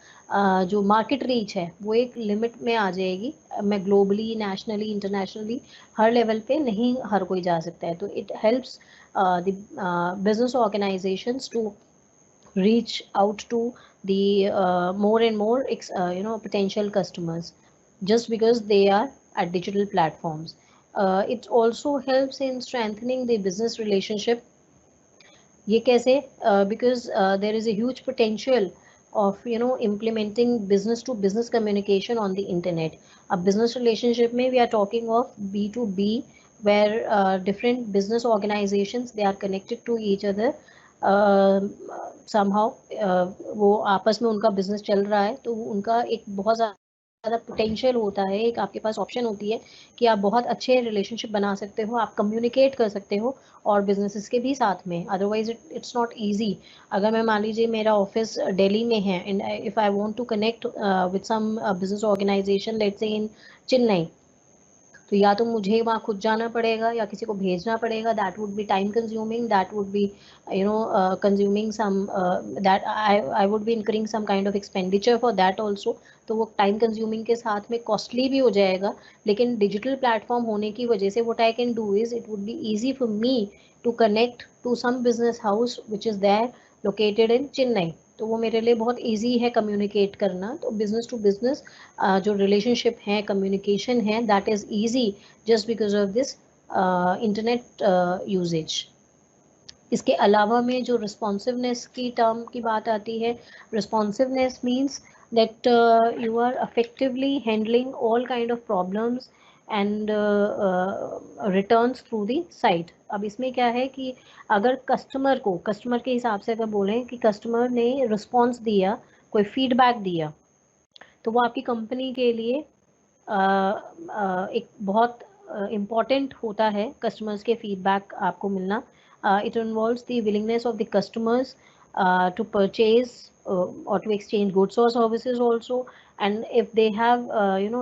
जो मार्केट रीच है वो एक लिमिट में आ जाएगी. मैं ग्लोबली, नेशनली, इंटरनेशनली हर लेवल पे नहीं हर कोई जा सकता है. तो it helps the business organisations to reach out to the more and more potential customers just because they are at digital platforms. It also helps in strengthening the business relationship. ये कैसे? Because there is a huge potential of implementing business to business communication on the internet. A business relationship में we are talking of B2B, where different business organizations, they are connected to each other somehow. वो आपस में उनका बिजनेस चल रहा है, तो उनका एक बहुत ज़्यादा पोटेंशियल होता है. एक आपके पास ऑप्शन होती है कि आप बहुत अच्छे रिलेशनशिप बना सकते हो, आप कम्युनिकेट कर सकते हो और बिजनेसेस के भी साथ में. Otherwise it's not easy. अगर मैं मान लीजिए मेरा ऑफिस दिल्ली में है, and if I want to connect with some business organisation, let's say in Chennai, तो या तो मुझे वहाँ खुद जाना पड़ेगा या किसी को भेजना पड़ेगा. That would be time consuming, that would be consuming some, that I would be incurring some kind of expenditure for that also. तो वो टाइम कंज्यूमिंग के साथ में कॉस्टली भी हो जाएगा. लेकिन डिजिटल प्लेटफॉर्म होने की वजह से what I can do is, it would be easy for me to connect to some business house which is there located in Chennai. तो वो मेरे लिए बहुत इजी है कम्युनिकेट करना. तो बिजनेस टू बिजनेस जो रिलेशनशिप है, कम्युनिकेशन है, that is easy just because of this internet usages. इसके अलावा में जो रिस्पॉन्सिवनेस की टर्म की बात आती है, responsiveness means that you are effectively handling all kind of problems and returns through the site. अब इसमें क्या है कि अगर कस्टमर के हिसाब से अगर बोलें कि कस्टमर ने रिस्पॉन्स दिया, कोई फीडबैक दिया, तो वो आपकी कंपनी के लिए एक बहुत इम्पॉर्टेंट होता है कस्टमर्स के फीडबैक आपको मिलना. It involves the willingness of the customers to purchase or to exchange goods or services also, and if they have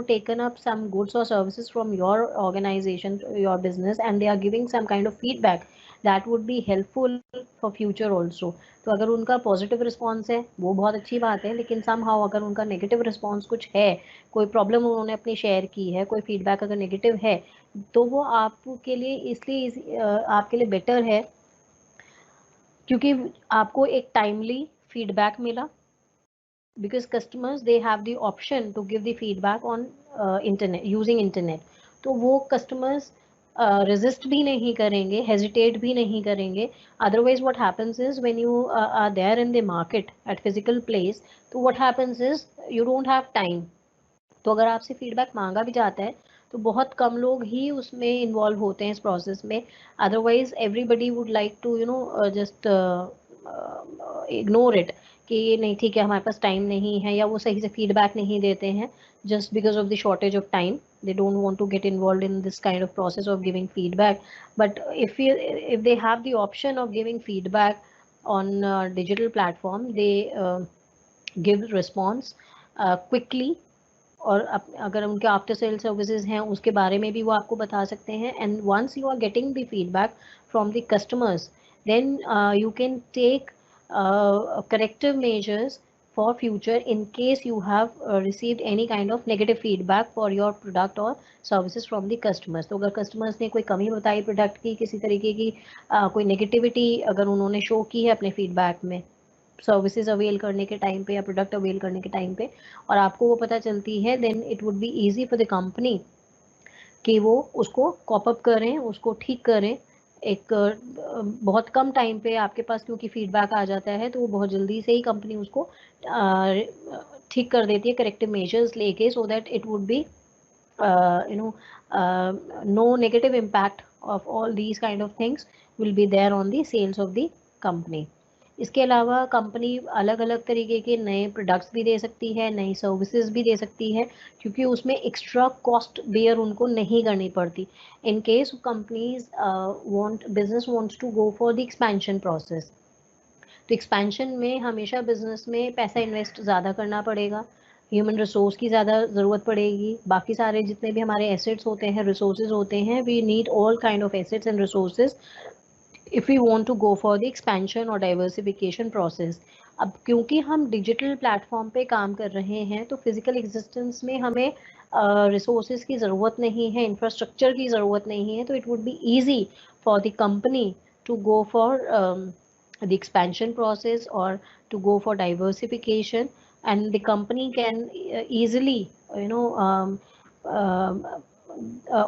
taken up some goods or services from your organization, your business, and they are giving some kind of feedback, that would be helpful for future also. तो अगर उनका पॉजिटिव रिस्पॉन्स है वो बहुत अच्छी बात है, लेकिन समहाउ अगर उनका नेगेटिव रिस्पॉन्स कुछ है, कोई प्रॉब्लम उन्होंने अपनी शेयर की है, कोई फीडबैक अगर नेगेटिव है, तो वो आपके लिए इसलिए आपके लिए बेटर है क्योंकि आपको एक टाइमली फीडबैक मिला, because customers they have the option to give the feedback on internet, using internet. तो वो कस्टमर्स रेजिस्ट भी नहीं करेंगे, हेजिटेट भी नहीं करेंगे. Otherwise what happens is when you are there in the market at physical place, तो what happens is you don't have time. तो अगर आपसे फीडबैक मांगा भी जाता है तो बहुत कम लोग ही उसमें इन्वॉल्व होते हैं इस प्रोसेस में. Otherwise everybody would like to just ignore it कि नहीं ठीक है हमारे पास टाइम नहीं है, या वो सही से फीडबैक नहीं देते हैं just because of the shortage of time. They don't want to get involved in this kind of process of giving feedback. But if they have the option of giving feedback on digital platform, they give response quickly. और अगर उनके आफ्टर सेल सर्विसेज हैं उसके बारे में भी वो आपको बता सकते हैं. And once you are getting the feedback from the customers, then you can take corrective measures for future in case you have received any kind of negative feedback for your product or services from the customers. तो अगर customers ने कोई कमी बताई प्रोडक्ट की, किसी तरीके की कोई नेगेटिविटी अगर उन्होंने शो की है अपने फीडबैक में, सर्विसेज अवेल करने के टाइम पे या प्रोडक्ट अवेल करने के टाइम पे, और आपको वो पता चलती है, then it would be easy for the company कि वो उसको कॉप अप करें, उसको ठीक करें. एक बहुत कम टाइम पे आपके पास क्योंकि फीडबैक आ जाता है, तो वो बहुत जल्दी से ही कंपनी उसको ठीक कर देती है करेक्टिव मेजर्स लेके, so that it would be no negative impact of all these kind of things will be there on the sales of the company. इसके अलावा कंपनी अलग अलग तरीके के नए प्रोडक्ट्स भी दे सकती है, नई सर्विसेज भी दे सकती है, क्योंकि उसमें एक्स्ट्रा कॉस्ट बेयर उनको नहीं करनी पड़ती. In case companies business wants to go for the expansion process, तो एक्सपेंशन में हमेशा बिजनेस में पैसा इन्वेस्ट ज़्यादा करना पड़ेगा, ह्यूमन रिसोर्स की ज़्यादा ज़रूरत पड़ेगी. बाकी सारे जितने भी हमारे एसेट्स होते हैं, रिसोर्सेज होते हैं, we need all kind of assets and resources if we want to go for the expansion or diversification process. अब क्योंकि हम डिजिटल प्लेटफॉर्म पे काम कर रहे हैं, तो फिजिकल एग्जिस्टेंस में हमें रिसोर्सेज की ज़रूरत नहीं है, इंफ्रास्ट्रक्चर की ज़रूरत नहीं है, तो it would be easy for the company to go for the expansion process or to go for diversification, and the company can easily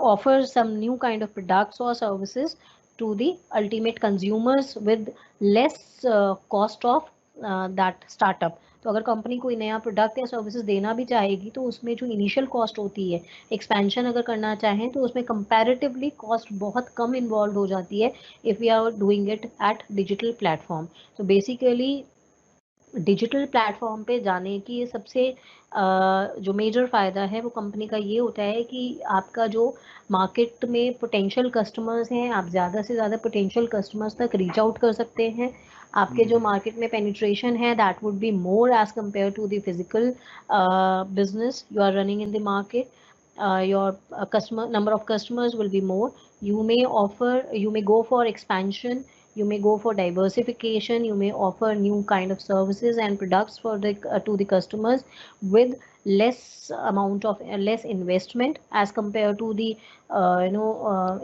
offer some new kind of products or services to the ultimate consumers with less cost of that startup. तो अगर कंपनी कोई नया प्रोडक्ट या सर्विसेज देना भी चाहेगी, तो उसमें जो इनिशियल कॉस्ट होती है, एक्सपेंशन अगर करना चाहें, तो उसमें कंपैरेटिवली कॉस्ट बहुत कम इन्वॉल्व हो जाती है if we are doing it at digital platform. तो बेसिकली डिजिटल प्लेटफॉर्म पे जाने की सबसे जो मेजर फ़ायदा है वो कंपनी का ये होता है कि आपका जो मार्केट में पोटेंशियल कस्टमर्स हैं, आप ज़्यादा से ज़्यादा पोटेंशियल कस्टमर्स तक रीच आउट कर सकते हैं. आपके जो मार्केट में पेनिट्रेशन है, that would be more as compare to the physical business you are running in the market. Your customer number of customers will be more. You may go for expansion, you may go for diversification, you may offer new kind of services and products for to the customers with less amount of less investment as compared to the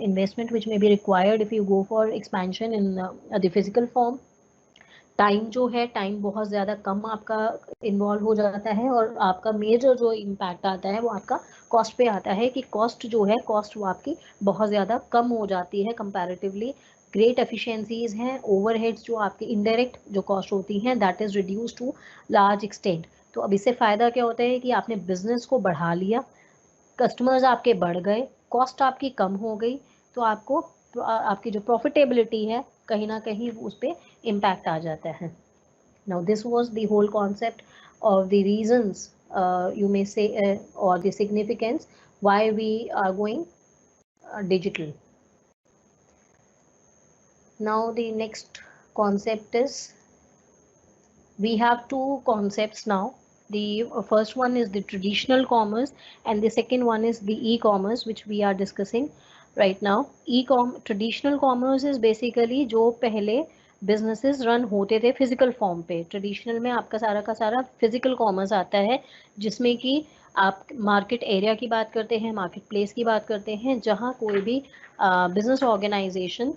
investment which may be required if you go for expansion in the physical form. Time जो है, टाइम बहुत ज़्यादा कम आपका इन्वॉल्व हो जाता है, और आपका मेजर जो इम्पैक्ट आता है वो आपका कॉस्ट पे आता है कि कॉस्ट जो है, कॉस्ट वो आपकी बहुत ज़्यादा कम हो जाती है कंपैरेटिवली. ग्रेट एफिशिएंसीज हैं, ओवरहेड्स जो आपकी इनडायरेक्ट जो कॉस्ट होती हैं, that is reduce to large extent. तो अब इससे फ़ायदा क्या होता है कि आपने बिजनेस को बढ़ा लिया, कस्टमर्स आपके बढ़ गए, कॉस्ट आपकी कम हो गई तो आपको आपकी जो प्रॉफिटेबिलिटी है कहीं ना कहीं उस पर इम्पैक्ट आ जाता है. Now this was the whole concept of the reasons, you may say, or the significance why we are going digital. Now the next concept is, we have two concepts now. The first one is the traditional commerce and the second one is the e-commerce, which we are discussing right now. Traditional commerce is basically जो पहले बिजनेसेस रन होते थे फिजिकल फॉर्म पे. ट्रेडिशनल में आपका सारा का सारा फिजिकल कॉमर्स आता है, जिसमें कि आप मार्केट एरिया की बात करते हैं, मार्केट प्लेस की बात करते हैं, जहां कोई भी बिजनेस ऑर्गेनाइजेशन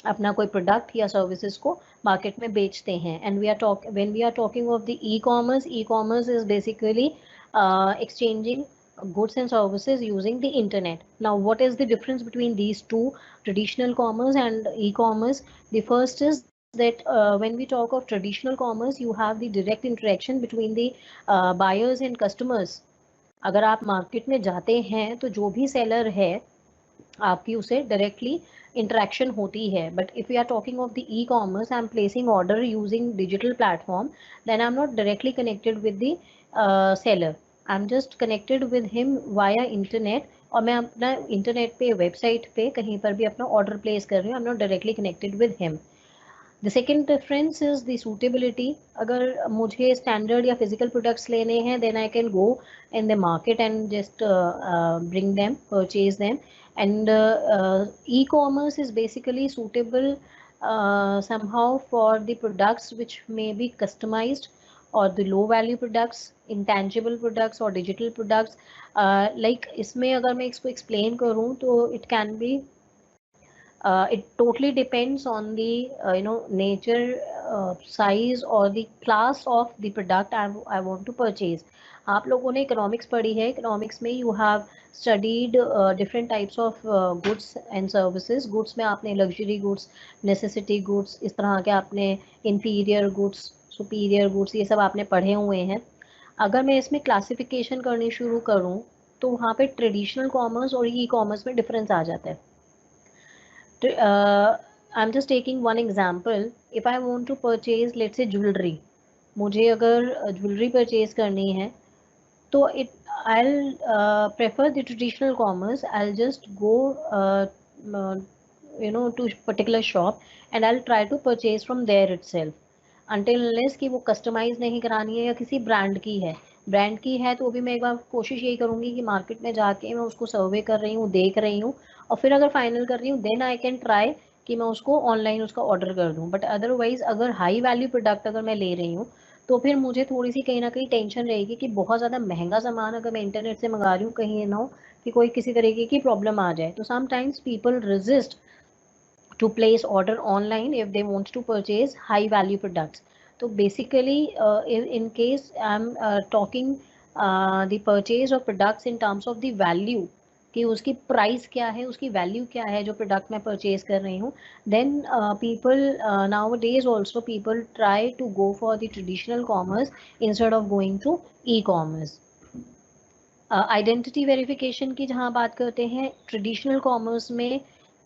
अपना कोई प्रोडक्ट या सर्विसेज को मार्केट में बेचते हैं. And when we are talking of the e-commerce is basically exchanging goods and services using the internet. Now what is the difference between these two, traditional commerce and e-commerce? The first is that when we talk of traditional commerce, you have the direct interaction between the buyers and customers. अगर आप मार्केट में जाते हैं तो जो भी सेलर है आपकी उसे डायरेक्टली इंटरेक्शन होती है. But if we are talking of the e commerce, I am placing order using digital platform, then I am not directly connected with the seller. I am just connected with him via internet, और मैं अपना इंटरनेट पे, वेबसाइट पे कहीं पर भी अपना ऑर्डर प्लेस कर रही हूँ. I am not directly connected with him. The second difference is the suitability. अगर मुझे स्टैंडर्ड या फिजिकल प्रोडक्ट्स लेने हैं, then I can go in the market and just bring them, purchase them. And e-commerce is basically suitable somehow for the products which may be customized, or the low value products, intangible products or digital products. Like इसमें अगर मैं इसको explain करूँ तो it can be, it totally depends on the nature, size or the class of the product I want to purchase. आप लोगों ने इकोनॉमिक्स पढ़ी है. इकोनॉमिक्स में you have studied different types of goods and services. Goods में आपने लग्जरी गुड्स, नेसेसिटी गुड्स, इस तरह के आपने इंफीरियर गुड्स, सुपीरियर गुड्स, ये सब आपने पढ़े हुए हैं. अगर मैं इसमें क्लासिफिकेशन करनी शुरू करूँ तो वहाँ पे ट्रेडिशनल कॉमर्स और ई कॉमर्स में डिफरेंस आ जाता है. I'm just taking one example. If I want to purchase, let's say, jewelry, मुझे अगर ज्वेलरी परचेज करनी है तो I'll prefer the traditional commerce. I'll just go to particular shop and I'll try to purchase from there itself, until unless कि वो कस्टमाइज नहीं करानी है या किसी ब्रांड की है. ब्रांड की है तो भी मैं एक बार कोशिश यही करूँगी कि मार्केट में जाके मैं उसको सर्वे कर रही हूँ, देख रही हूँ, और फिर अगर फाइनल कर रही हूँ देन आई कैन ट्राई कि मैं उसको ऑनलाइन उसका ऑर्डर कर दूँ. बट अदरवाइज अगर हाई वैल्यू प्रोडक्ट अगर मैं ले रही हूँ तो फिर मुझे थोड़ी सी कहीं ना कहीं टेंशन रहेगी कि बहुत ज़्यादा महंगा सामान अगर मैं इंटरनेट से मंगा रही हूँ, कहीं ना हो कि कोई किसी तरीके की प्रॉब्लम आ जाए. तो sometimes people resist to place order online if they want to purchase high value products. So basically in case I'm talking the purchase of products in terms of the value, कि उसकी प्राइस क्या है, उसकी वैल्यू क्या है जो प्रोडक्ट मैं परचेज कर रही हूँ, then people nowadays also people try to go for the traditional commerce instead of going to e commerce. Identity verification की जहाँ बात करते हैं, ट्रेडिशनल कॉमर्स में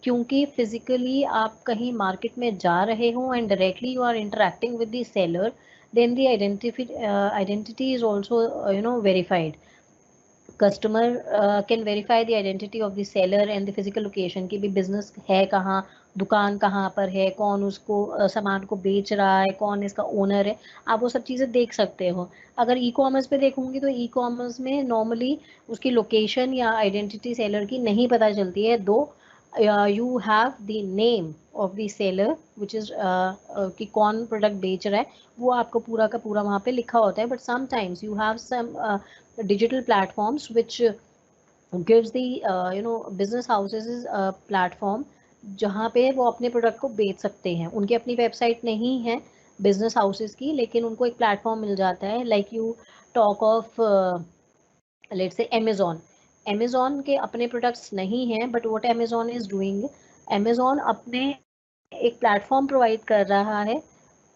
क्योंकि फिजिकली आप कहीं मार्केट में जा रहे हो and directly you are interacting with the seller, then the identity is also verified. Customer can verify the identity of the seller and the physical location, की भी बिजनेस है कहाँ, दुकान कहाँ पर है, कौन उसको सामान को बेच रहा है, कौन इसका ओनर है, आप वो सब चीज़ें देख सकते हो. अगर ई कॉमर्स पे देखूंगी तो ई कॉमर्स में नॉर्मली उसकी लोकेशन या आइडेंटिटी सेलर की नहीं पता चलती है, दो you have the name of the seller which is कि कौन प्रोडक्ट बेच रहा है वो आपको पूरा का पूरा वहाँ पे लिखा होता है. But sometimes you have some digital platforms which gives the business houses platform जहाँ पे वो अपने प्रोडक्ट को बेच सकते हैं. उनकी अपनी वेबसाइट नहीं है बिजनेस हाउसेस की, लेकिन उनको एक प्लेटफॉर्म मिल जाता है. Like you talk of let's say Amazon के अपने प्रोडक्ट्स नहीं हैं, but what Amazon is doing, Amazon अपने एक प्लेटफॉर्म प्रोवाइड कर रहा है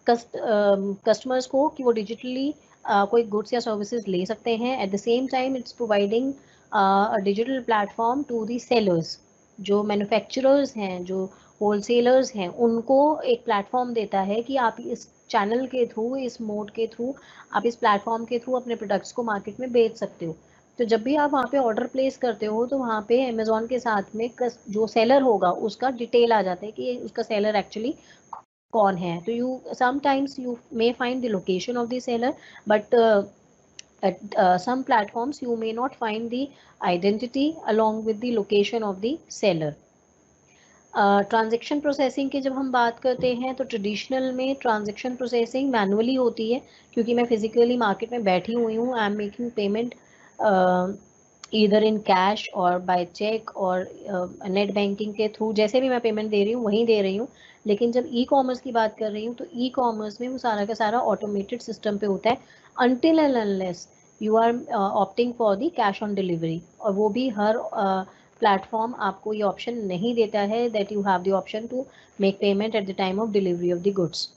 कस्टमर्स को कि वो डिजिटली कोई गुड्स या सर्विसेज ले सकते हैं. At the same time it's providing digital platform to the sellers. जो मैन्युफैक्चरर्स हैं, जो होलसेलर्स हैं, उनको एक प्लेटफॉर्म देता है कि आप इस चैनल के थ्रू, इस मोड के थ्रू, आप इस प्लेटफॉर्म के थ्रू अपने प्रोडक्ट्स को मार्केट में बेच सकते हो। तो जब भी आप वहाँ पे ऑर्डर प्लेस करते हो तो वहाँ पे अमेजोन के साथ में जो सेलर होगा उसका डिटेल आ जाता है कि उसका सेलर एक्चुअली कौन है। तो you sometimes you may find the location of the seller, but at some platforms you may not find the identity along with the location of the seller. Transaction processing की जब हम बात करते हैं तो ट्रेडिशनल में ट्रांजेक्शन प्रोसेसिंग मैनुअली होती है, क्योंकि मैं फिजिकली मार्केट में बैठी हुई हूँ, I am making payment either in cash और बाय चेक और नेट बैंकिंग के थ्रू, जैसे भी मैं पेमेंट दे रही हूँ वहीं दे रही हूँ। लेकिन जब ई कॉमर्स की बात कर रही हूँ तो ई कॉमर्स में वो सारा का सारा ऑटोमेटेड सिस्टम पे होता है, until and unless you are opting for the cash on delivery. और वो भी हर प्लेटफॉर्म आपको ये ऑप्शन नहीं देता है that you have the option to make payment at the time of delivery of the goods.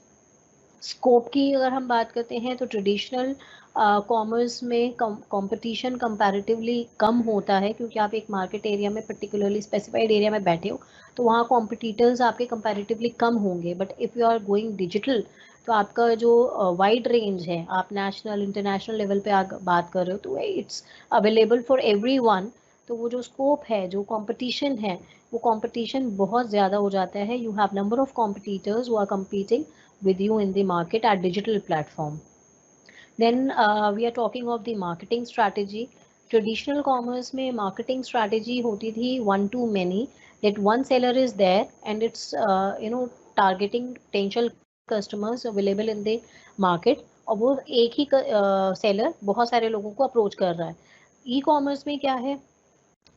Scope की अगर हम बात करते हैं तो ट्रेडिशनल कॉमर्स में कंपटीशन कंपैरेटिवली कम होता है, क्योंकि आप एक मार्केट एरिया में, पर्टिकुलरली स्पेसिफाइड एरिया में बैठे हो, तो वहाँ कॉम्पिटिटर्स आपके कंपैरेटिवली कम होंगे। But if you are going digital तो आपका जो वाइड रेंज है, आप नेशनल इंटरनेशनल लेवल पे बात कर रहे हो, तो इट्स अवेलेबल फॉर एवरीवन। तो वो जो स्कोप है, जो कंपटीशन है, वो कंपटीशन बहुत ज़्यादा हो जाता है। You have number of competitors who are competing with you in the market at digital platform. Then we are talking of the marketing strategy. Traditional commerce में marketing strategy होती थी one to many, that one seller is there and it's targeting potential customers available in the market, और वो एक ही seller बहुत सारे लोगों को approach कर रहा है। E-commerce में क्या है,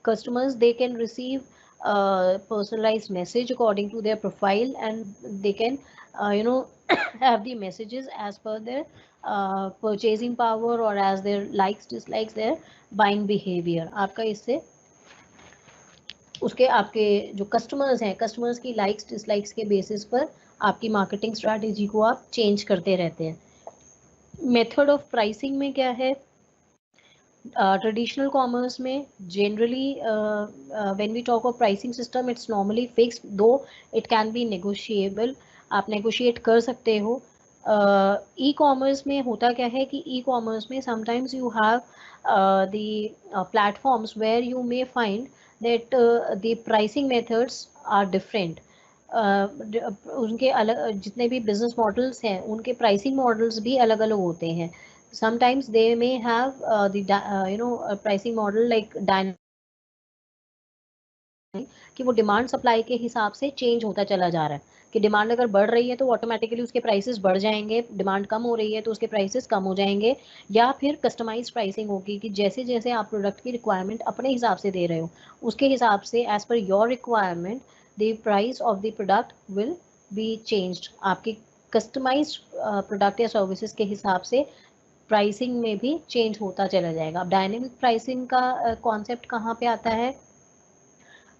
customers they can receive personalized message according to their profile, and they can have the messages as per their purchasing power or as their likes dislikes, their buying behavior। आपका इससे उसके आपके जो कस्टमर्स हैं, कस्टमर्स की लाइक्स डिसलाइक्स के बेसिस पर आपकी मार्केटिंग स्ट्रैटेजी को आप चेंज करते रहते हैं। मेथड ऑफ प्राइसिंग में क्या है, ट्रेडिशनल कॉमर्स में generally when we talk of pricing system, it's normally fixed, though it can be negotiable, आप नेगोशिएट कर सकते हो। ई कॉमर्स में होता क्या है कि ई कॉमर्स में sometimes you have the platforms where you may find that the pricing methods are different. उनके अलग, जितने भी बिजनेस मॉडल्स हैं उनके प्राइसिंग मॉडल्स भी अलग अलग होते हैं। Sometimes they may have a pricing model like dynamic, कि वो डिमांड सप्लाई के हिसाब से चेंज होता चला जा रहा है, कि डिमांड अगर बढ़ रही है तो ऑटोमेटिकली उसके प्राइसेस बढ़ जाएंगे, डिमांड कम हो रही है तो उसके प्राइसेस कम हो जाएंगे। या फिर कस्टमाइज प्राइसिंग होगी कि जैसे जैसे आप प्रोडक्ट की रिक्वायरमेंट अपने हिसाब से दे रहे हो, उसके हिसाब से as per your requirement the price of the product will be changed. आपकी कस्टमाइज्ड प्रोडक्ट या सर्विसेज के हिसाब से प्राइसिंग में भी चेंज होता चला जाएगा। अब डायनेमिक प्राइसिंग का कॉन्सेप्ट कहाँ पे आता है,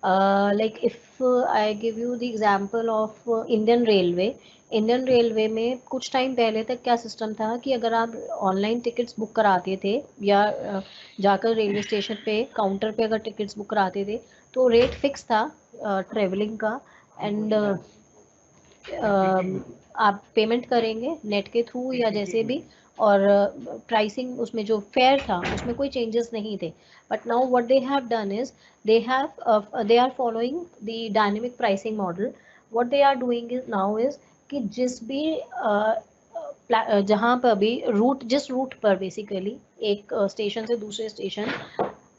like if I give you the example of Indian railway. Indian railway में कुछ टाइम पहले तक क्या सिस्टम था कि अगर आप ऑनलाइन टिकट्स बुक कराते थे या जाकर रेलवे स्टेशन पे काउंटर पे अगर टिकट्स बुक कराते थे तो रेट फिक्स था ट्रेवलिंग का, एंड आप पेमेंट करेंगे नेट के थ्रू या जैसे भी, और प्राइसिंग उसमें जो फेयर था उसमें कोई चेंजेस नहीं थे। But now what they have done is they are following the dynamic pricing model. What they are doing is now is कि जिस भी जहाँ पर भी रूट, जिस रूट पर बेसिकली एक स्टेशन से दूसरे स्टेशन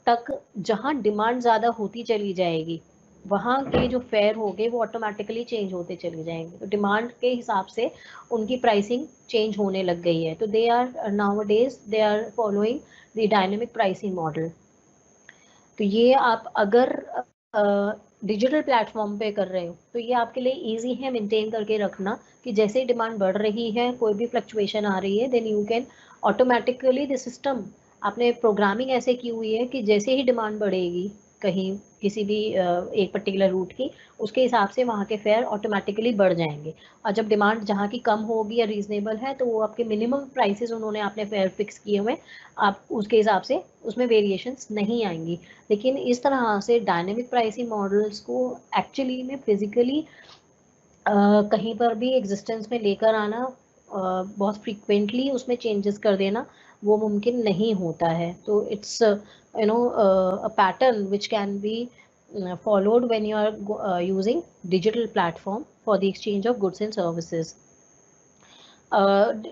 तक जहाँ डिमांड ज़्यादा होती चली जाएगी, वहाँ के जो फेयर होंगे वो ऑटोमेटिकली चेंज होते चले जाएंगे। तो डिमांड के हिसाब से उनकी प्राइसिंग चेंज होने लग गई है। तो they are nowadays they are following the dynamic pricing model. तो ये आप अगर डिजिटल प्लेटफॉर्म पे कर रहे हो तो ये आपके लिए इजी है मेंटेन करके रखना कि जैसे ही डिमांड बढ़ रही है, कोई भी फ्लक्चुएशन आ रही है, then you can automatically the system, आपने प्रोग्रामिंग ऐसे की हुई है कि जैसे ही डिमांड बढ़ेगी कहीं किसी भी एक पर्टिकुलर रूट की, उसके हिसाब से वहाँ के फेयर ऑटोमेटिकली बढ़ जाएंगे। और जब डिमांड जहाँ की कम होगी या रीजनेबल है तो वो आपके मिनिमम प्राइसेस उन्होंने आपने फेयर फिक्स किए हुए, आप उसके हिसाब से उसमें वेरिएशंस नहीं आएंगी। लेकिन इस तरह से डायनेमिक प्राइसिंग मॉडल्स को एक्चुअली में फिजिकली कहीं पर भी एग्जिस्टेंस में लेकर आना, बहुत फ्रीक्वेंटली उसमें चेंजेस कर देना वो मुमकिन नहीं होता है। तो it's a pattern which can be followed when you are using digital platform for the exchange of goods and services.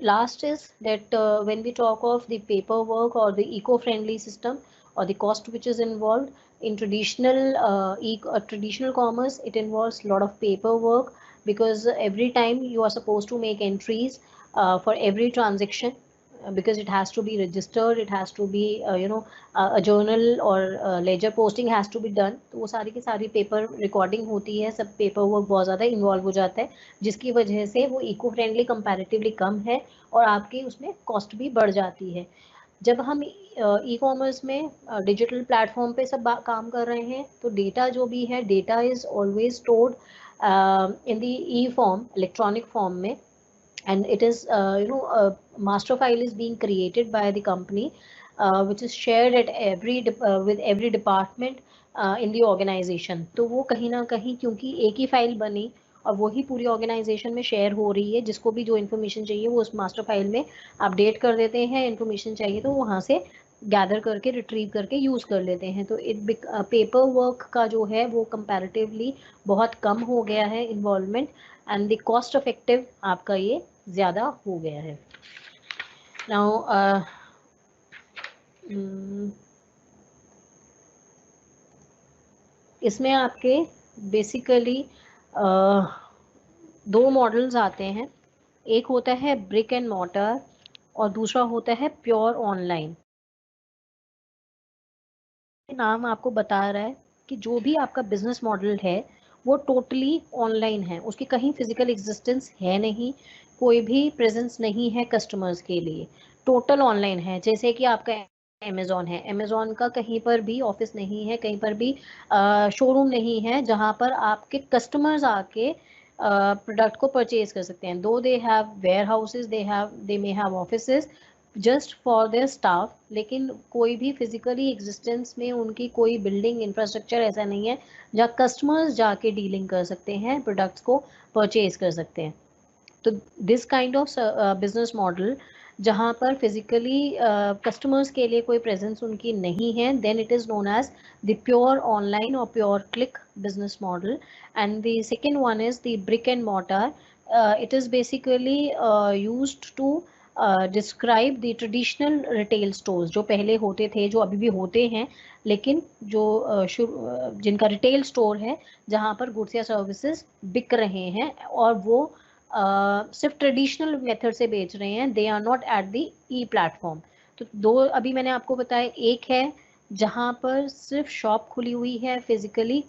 Last is that when we talk of the paperwork or the eco-friendly system or the cost which is involved in traditional commerce, it involves a lot of paperwork, because every time you are supposed to make entries for every transaction, because it has to be registered, it has to be a journal or ledger posting has to be done. तो वो सारी की सारी पेपर रिकॉर्डिंग होती है, सब पेपर वर्क बहुत ज़्यादा इन्वॉल्व हो जाता है, जिसकी वजह से वो इको फ्रेंडली कंपैरेटिवली कम है और आपकी उसमें कॉस्ट भी बढ़ जाती है। जब हम ई कॉमर्स में डिजिटल प्लेटफॉर्म पे सब काम कर रहे हैं तो डेटा जो भी है, data is always stored in the E form, electronic form में, and it is a master file is being created by the company, which is shared at with every department in the organization. तो वो कहीं ना कहीं क्योंकि एक ही फाइल बनी और वही पूरी ऑर्गेनाइजेशन में शेयर हो रही है, जिसको भी जो इन्फॉर्मेशन चाहिए वो उस मास्टर फाइल में अपडेट कर देते हैं, इन्फॉर्मेशन चाहिए तो वहाँ से गैदर करके रिट्रीव करके यूज़ कर लेते हैं। तो पेपर वर्क का जो है वो कंपैरेटिवली बहुत कम हो गया है involvement, and the cost effective आपका ये ज़्यादा हो गया है। नाउ इसमें आपके बेसिकली दो मॉडल्स आते हैं, एक होता है ब्रिक एंड मॉर्टर और दूसरा होता है प्योर ऑनलाइन। नाम आपको बता रहा है कि जो भी आपका बिजनेस मॉडल है वो टोटली ऑनलाइन है, उसकी कहीं फिजिकल एग्जिस्टेंस है नहीं, कोई भी प्रेजेंस नहीं है कस्टमर्स के लिए, टोटल ऑनलाइन है। जैसे कि आपका अमेज़ॉन है, अमेज़ॉन का कहीं पर भी ऑफिस नहीं है, कहीं पर भी शोरूम नहीं है जहां पर आपके कस्टमर्स आके प्रोडक्ट को परचेज कर सकते हैं। Though they have warehouses, they may have offices just for their staff, लेकिन कोई भी फिजिकली एग्जिस्टेंस में उनकी कोई बिल्डिंग इंफ्रास्ट्रक्चर ऐसा नहीं है जहाँ कस्टमर्स जाके डीलिंग कर सकते हैं, प्रोडक्ट्स को परचेज कर सकते हैं। तो this kind of business model जहाँ पर फिजिकली कस्टमर्स के लिए कोई प्रेजेंस उनकी नहीं है, then it is known as the pure online और pure click business model. And the second one is the brick and mortar. It is basically used to describe the traditional retail stores जो पहले होते थे, जो अभी भी होते हैं, लेकिन जो जिनका रिटेल स्टोर है जहाँ पर गुड्स या सर्विसेज बिक रहे हैं और वो सिर्फ ट्रेडिशनल मेथड से बेच रहे हैं, they are not at the e platform. तो दो अभी मैंने आपको बताया, एक है जहाँ पर सिर्फ शॉप खुली हुई है फिजिकली,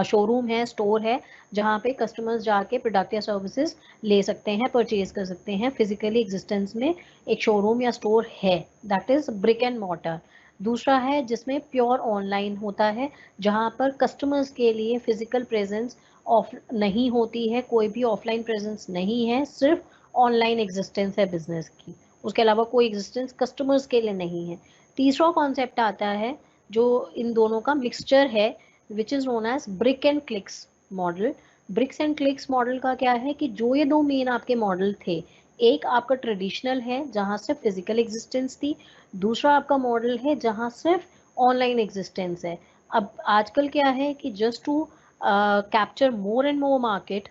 शोरूम है, स्टोर है, जहाँ पे कस्टमर्स जाके प्रोडक्ट या सर्विसेज ले सकते हैं, परचेज कर सकते हैं, फिजिकली एग्जिस्टेंस में एक शोरूम या स्टोर है, that is brick and mortar. दूसरा है जिसमें प्योर ऑनलाइन होता है, जहाँ पर कस्टमर्स के लिए फिजिकल प्रेजेंस ऑफ नहीं होती है, कोई भी ऑफलाइन प्रेजेंस नहीं है, सिर्फ ऑनलाइन एग्जिस्टेंस है बिजनेस की, उसके अलावा कोई एग्जिस्टेंस कस्टमर्स के लिए नहीं है। तीसरा कॉन्सेप्ट आता है जो इन दोनों का मिक्सचर है, which is known as brick and clicks model. Bricks and clicks model का क्या है कि जो ये दो मेन आपके मॉडल थे, एक आपका ट्रेडिशनल है जहां सिर्फ फिजिकल एग्जिस्टेंस थी, दूसरा आपका मॉडल है जहां सिर्फ ऑनलाइन एग्जिस्टेंस है। अब आजकल क्या है कि just to capture more and more market,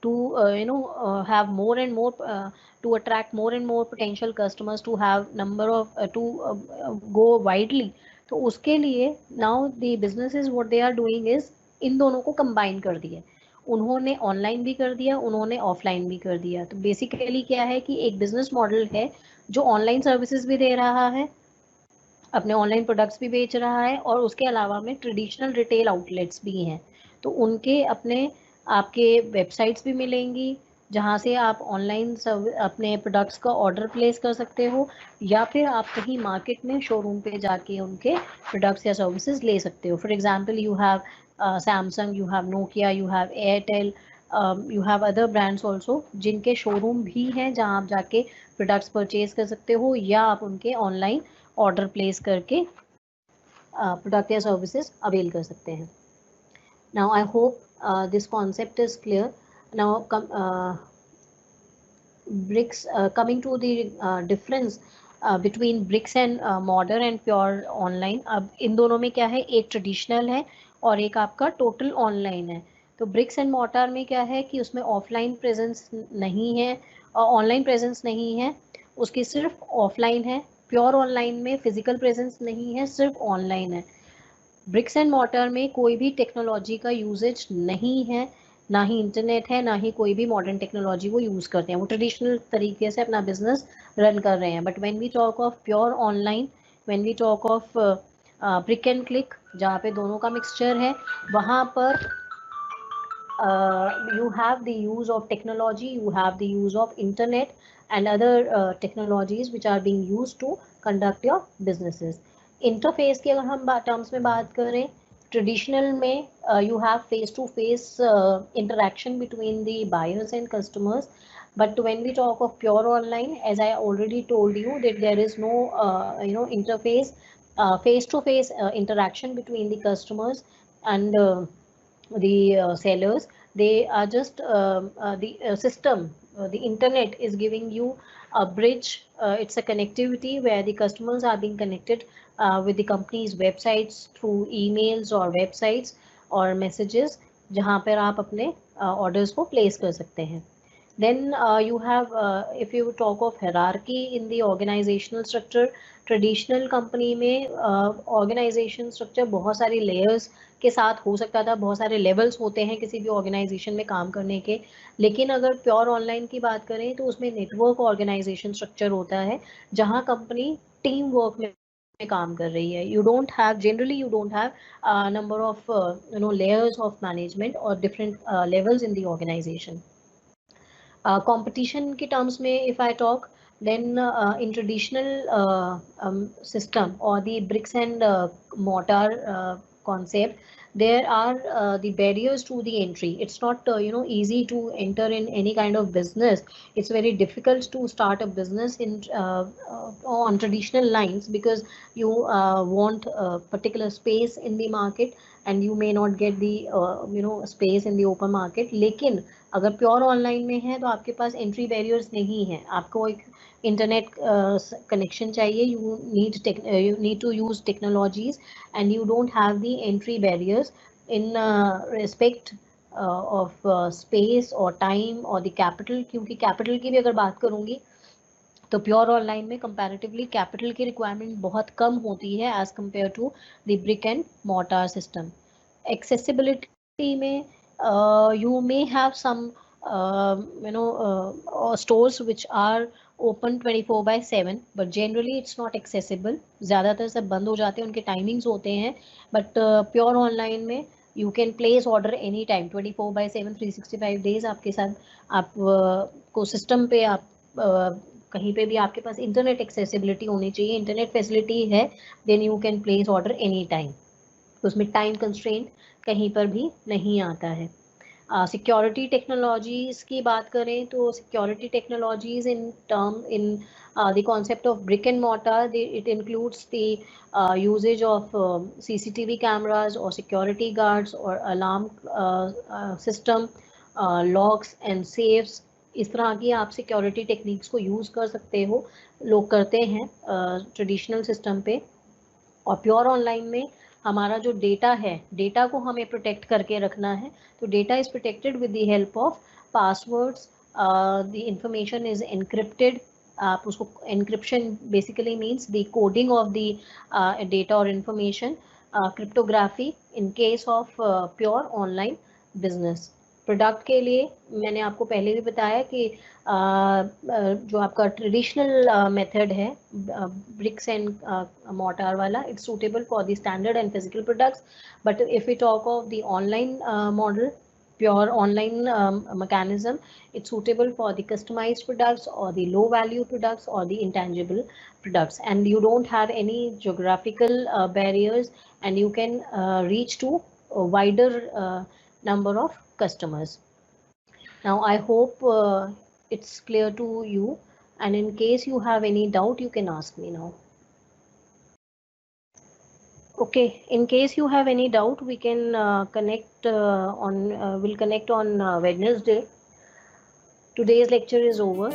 to have more and more to attract more and more potential customers, to have number of to go widely, तो उसके लिए now the businesses what they are doing is इन दोनों को कंबाइन कर दिया, उन्होंने ऑनलाइन भी कर दिया, उन्होंने ऑफलाइन भी कर दिया। तो बेसिकली क्या है कि एक बिजनेस मॉडल है जो ऑनलाइन सर्विसेज भी दे रहा है, अपने ऑनलाइन प्रोडक्ट्स भी बेच रहा है, और उसके अलावा में ट्रेडिशनल रिटेल आउटलेट्स भी हैं, तो उनके अपने आपके वेबसाइट्स भी मिलेंगी, जहाँ से आप ऑनलाइन अपने प्रोडक्ट्स का ऑर्डर प्लेस कर सकते हो, या फिर आप कहीं मार्केट में शोरूम पे जाके उनके प्रोडक्ट्स या सर्विसेज ले सकते हो. For example you have Samsung, you have Nokia, you have Airtel, you have other brands also जिनके शोरूम भी हैं जहाँ आप जाके प्रोडक्ट्स परचेज कर सकते हो, या आप उनके ऑनलाइन ऑर्डर प्लेस करके प्रोडक्ट या सर्विसेज अवेल कर सकते हैं. Now I hope this concept is clear. Now bricks, coming to the difference between bricks and mortar and pure online. अब इन दोनों में क्या है, एक ट्रेडिशनल है और एक आपका टोटल ऑनलाइन है. तो ब्रिक्स एंड मोर्टार में क्या है कि उसमें ऑफलाइन प्रेजेंस नहीं है, ऑनलाइन प्रेजेंस नहीं है, उसकी सिर्फ ऑफलाइन है. प्योर ऑनलाइन में फिजिकल प्रेजेंस नहीं है, सिर्फ ऑनलाइन है. ब्रिक्स एंड मॉर्टर में कोई भी टेक्नोलॉजी का यूजेज नहीं है, ना ही इंटरनेट है, ना ही कोई भी मॉडर्न टेक्नोलॉजी वो यूज़ करते हैं. वो ट्रेडिशनल तरीके से अपना बिजनेस रन कर रहे हैं. But when we talk of pure online, when we talk of brick and click, जहाँ पे दोनों का मिक्सचर है, वहाँ पर you have the use of technology, you have the use of internet and other technologies which are being used to conduct your businesses. Interface की अगर हम टर्म्स में बात करें, ट्रेडिशनल में you have face to face interaction between the buyers and customers. But when we talk of pure online, as I already told you, that there is no interface, face to face interaction between the customers and the sellers. They are just the system, the internet is giving you a bridge. It's a connectivity where the customers are being connected with the company's websites through emails or websites or messages, जहाँ पर आप अपने orders को place कर सकते हैं. Then you have, if you talk of hierarchy in the organizational structure, traditional company में ऑर्गेनाइजेशन स्ट्रक्चर बहुत सारी लेयर्स के साथ हो सकता था, बहुत सारे लेवल्स होते हैं किसी भी ऑर्गेनाइजेशन में काम करने के. लेकिन अगर प्योर ऑनलाइन की बात करें तो उसमें नेटवर्क ऑर्गेनाइजेशन स्ट्रक्चर होता है, जहां कंपनी टीम वर्क में काम कर रही है. You don't have, generally you don't have number of layers of management और different levels in the organisation. Competition की terms में if I talk, then in traditional system or the bricks and mortar concept, there are the barriers to the entry. It's not easy to enter in any kind of business. It's very difficult to start a business in on traditional lines, because you want a particular space in the market and you may not get the space in the open market. लेकिन अगर प्योर ऑनलाइन में है तो आपके पास एंट्री बैरियर्स नहीं है. आपको एक इंटरनेट कनेक्शन चाहिए, you need to use technologies and you don't have the entry barriers in respect of space और टाइम और द कैपिटल. क्योंकि कैपिटल की भी अगर बात करूँगी तो प्योर ऑनलाइन में कंपैरेटिवली कैपिटल की रिक्वायरमेंट बहुत कम होती है as compare to the brick and mortar system. Accessibility में you may have some stores which are open 24/7, but generally it's not accessible. ज़्यादातर सब बंद हो जाते हैं, उनके टाइमिंग्स होते हैं. बट प्योर ऑनलाइन में you can place order any time, 24/7, 365 days आपके साथ. आप को सिस्टम पे आप कहीं पे भी आपके पास इंटरनेट एक्सेसिबिलिटी होनी चाहिए. इंटरनेट फैसिलिटी है, then you can place order any time. उसमें टाइम कंस्ट्रेंट कहीं पर भी नहीं आता है. सिक्योरिटी टेक्नोलॉजीज़ की बात करें तो security technologies in the concept of brick and mortar, it includes the usage of CCTV cameras or security guards or alarm system, locks and safes. इस तरह की आप सिक्योरिटी टेक्निक्स को यूज़ कर सकते हो, लोग करते हैं ट्रेडिशनल सिस्टम पे. और प्योर ऑनलाइन में हमारा जो डेटा है, डेटा को हमें प्रोटेक्ट करके रखना है. तो data is protected with the help of passwords. The information is encrypted. आप उसको, encryption basically means the coding of the data और information. Cryptography in case of pure online business. Product के लिए मैंने आपको पहले भी बताया कि जो आपका ट्रेडिशनल मेथड है ब्रिक्स एंड मोर्टार वाला, it's suitable for the standard and physical products. But if we talk of the online model, pure online mechanism. It's suitable for the customized products or the low value products or the intangible products, and you don't have any geographical barriers, and you can reach to a wider number of customers. Now I hope it's clear to you, and in case you have any doubt, you can ask me now. Okay, in case you have any doubt, we can we'll connect on Wednesday. Today's lecture is over.